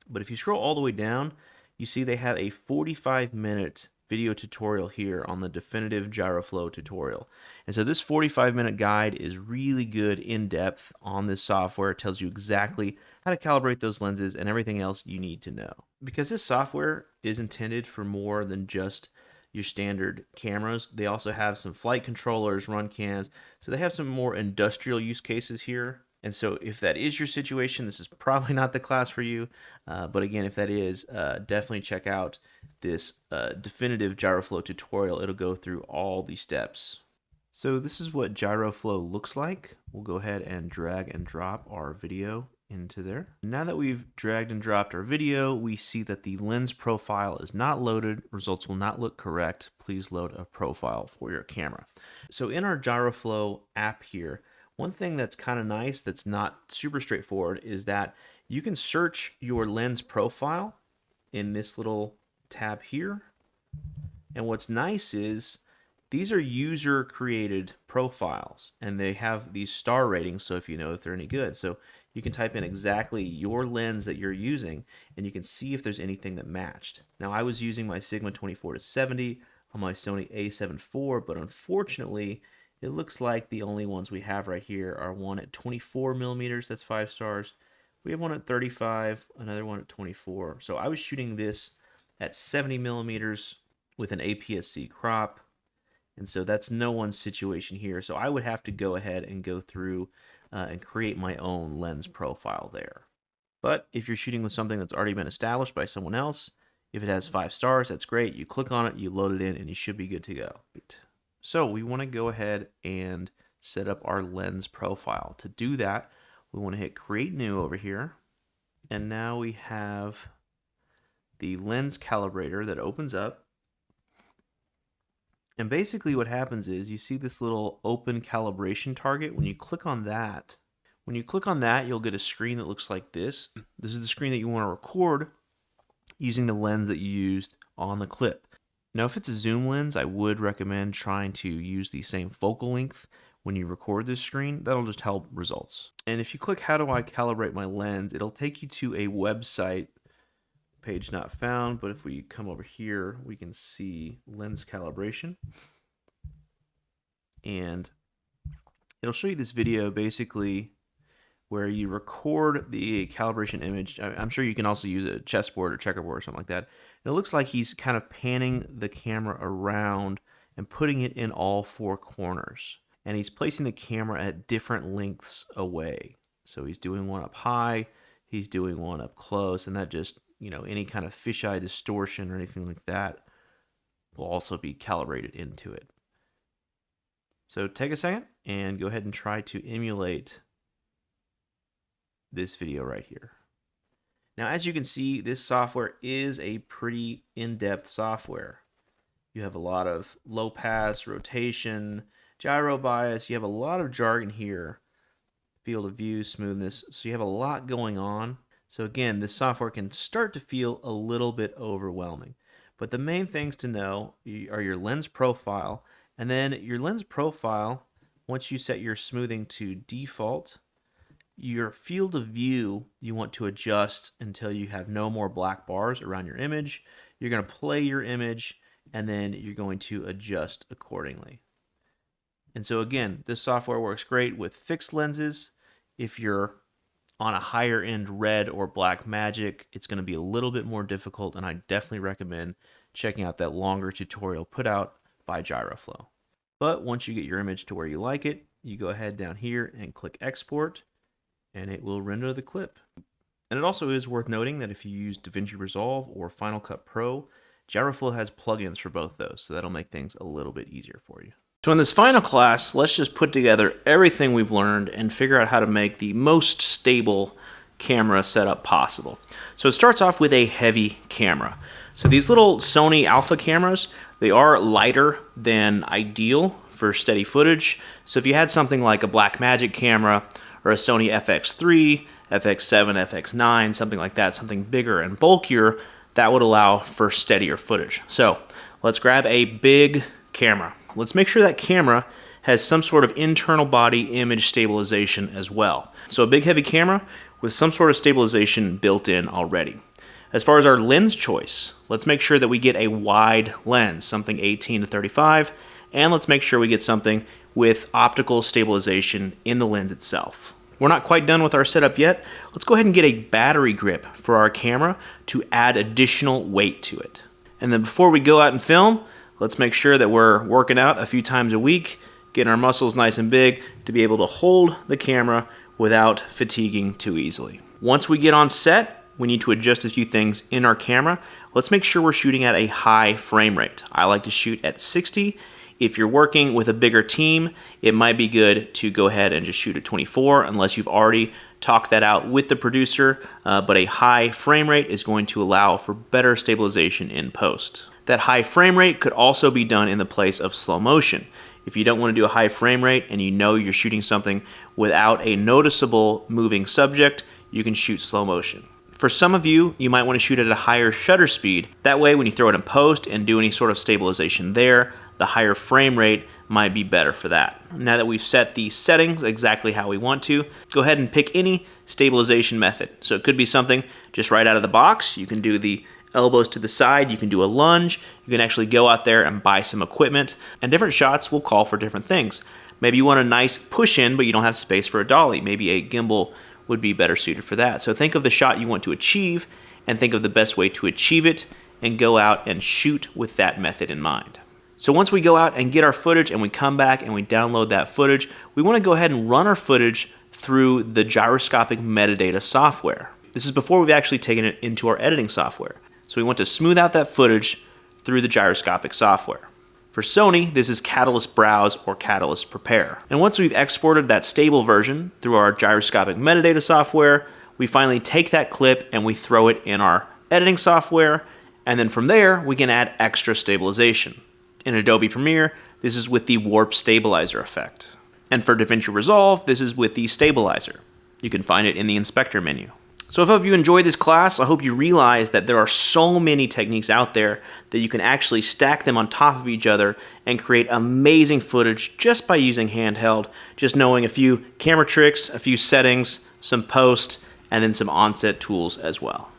But if you scroll all the way down, you see they have a 45-minute video tutorial here on the definitive GyroFlow tutorial. And so this 45-minute guide is really good in depth on this software. It tells you exactly how to calibrate those lenses and everything else you need to know. Because this software is intended for more than just your standard cameras, they also have some flight controllers, run cams, so they have some more industrial use cases here. And so if that is your situation, this is probably not the class for you. But again, if that is, definitely check out this definitive GyroFlow tutorial. It'll go through all the steps. So this is what GyroFlow looks like. We'll go ahead and drag and drop our video into there. Now that we've dragged and dropped our video, we see that the lens profile is not loaded. Results will not look correct. Please load a profile for your camera. So in our GyroFlow app here, one thing that's kind of nice that's not super straightforward is that you can search your lens profile in this little tab here. And what's nice is these are user created profiles and they have these star ratings, so if you know if they're any good. So you can type in exactly your lens that you're using and you can see if there's anything that matched. Now I was using my Sigma 24-70 on my Sony a7 IV, but unfortunately it looks like the only ones we have right here are one at 24 millimeters, that's 5 stars. We have one at 35, another one at 24. So I was shooting this at 70 millimeters with an APS-C crop, And so that's no one's situation here. So I would have to go ahead and go through and create my own lens profile there. But if you're shooting with something that's already been established by someone else, if it has 5 stars, that's great. You click on it, you load it in, and you should be good to go. So we want to go ahead and set up our lens profile. To do that, we want to hit Create New over here. And now we have the lens calibrator that opens up. And basically what happens is you see this little open calibration target. When you click on that, you'll get a screen that looks like this. This is the screen that you want to record using the lens that you used on the clip. Now, if it's a zoom lens, I would recommend trying to use the same focal length when you record this screen. That'll just help results. And if you click how do I calibrate my lens, it'll take you to a website, page not found, but if we come over here, we can see lens calibration. And it'll show you this video basically where you record the calibration image. I'm sure you can also use a chessboard or checkerboard or something like that. And it looks like he's kind of panning the camera around and putting it in all 4 corners. And he's placing the camera at different lengths away. So he's doing one up high, he's doing one up close, and that just, any kind of fisheye distortion or anything like that will also be calibrated into it. So take a second and go ahead and try to emulate this video right here. Now, as you can see, this software is a pretty in-depth software. You have a lot of low pass, rotation, gyro bias. You have a lot of jargon here. Field of view, smoothness. So you have a lot going on. So again, this software can start to feel a little bit overwhelming. But the main things to know are your lens profile. And then your lens profile, once you set your smoothing to default, your field of view you want to adjust until you have no more black bars around your image. You're going to play your image and then you're going to adjust accordingly. And so again, this software works great with fixed lenses. If you're on a higher end red or Blackmagic, it's going to be a little bit more difficult, and I definitely recommend checking out that longer tutorial put out by Gyroflow. But once you get your image to where you like it, you go ahead down here and click export, and it will render the clip. And it also is worth noting that if you use Davinci Resolve or Final Cut Pro, Gyroflow has plugins for both those, so that'll make things a little bit easier for you. So in this final class, let's just put together everything we've learned and figure out how to make the most stable camera setup possible. So it starts off with a heavy camera. So these little Sony Alpha cameras, they are lighter than ideal for steady footage. So if you had something like a Blackmagic camera or a Sony FX3, FX7, FX9, something like that, something bigger and bulkier, that would allow for steadier footage. So let's grab a big camera. Let's make sure that camera has some sort of internal body image stabilization as well. So a big heavy camera with some sort of stabilization built in already. As far as our lens choice, let's make sure that we get a wide lens, something 18 to 35, and let's make sure we get something with optical stabilization in the lens itself. We're not quite done with our setup yet. Let's go ahead and get a battery grip for our camera to add additional weight to it. And then before we go out and film, let's make sure that we're working out a few times a week, getting our muscles nice and big to be able to hold the camera without fatiguing too easily. Once we get on set, we need to adjust a few things in our camera. Let's make sure we're shooting at a high frame rate. I like to shoot at 60. If you're working with a bigger team, it might be good to go ahead and just shoot at 24 unless you've already talked that out with the producer, but a high frame rate is going to allow for better stabilization in post. That high frame rate could also be done in the place of slow motion. If you don't want to do a high frame rate and you know you're shooting something without a noticeable moving subject, you can shoot slow motion. For some of you, you might want to shoot at a higher shutter speed. That way, when you throw it in post and do any sort of stabilization there, the higher frame rate might be better for that. Now that we've set the settings exactly how we want to, go ahead and pick any stabilization method. So it could be something just right out of the box. You can do the elbows to the side, you can do a lunge, you can actually go out there and buy some equipment, and different shots will call for different things. Maybe you want a nice push in, but you don't have space for a dolly. Maybe a gimbal would be better suited for that. So think of the shot you want to achieve and think of the best way to achieve it and go out and shoot with that method in mind. So once we go out and get our footage and we come back and we download that footage, we want to go ahead and run our footage through the gyroscopic metadata software. This is before we've actually taken it into our editing software. So we want to smooth out that footage through the gyroscopic software. For Sony, this is Catalyst Browse or Catalyst Prepare. And once we've exported that stable version through our gyroscopic metadata software, we finally take that clip and we throw it in our editing software, and then from there we can add extra stabilization. In Adobe Premiere, this is with the warp stabilizer effect. And for Davinci Resolve, this is with the stabilizer. You can find it in the inspector menu. So I hope you enjoyed this class. I hope you realize that there are so many techniques out there that you can actually stack them on top of each other and create amazing footage just by using handheld, just knowing a few camera tricks, a few settings, some post, and then some onset tools as well.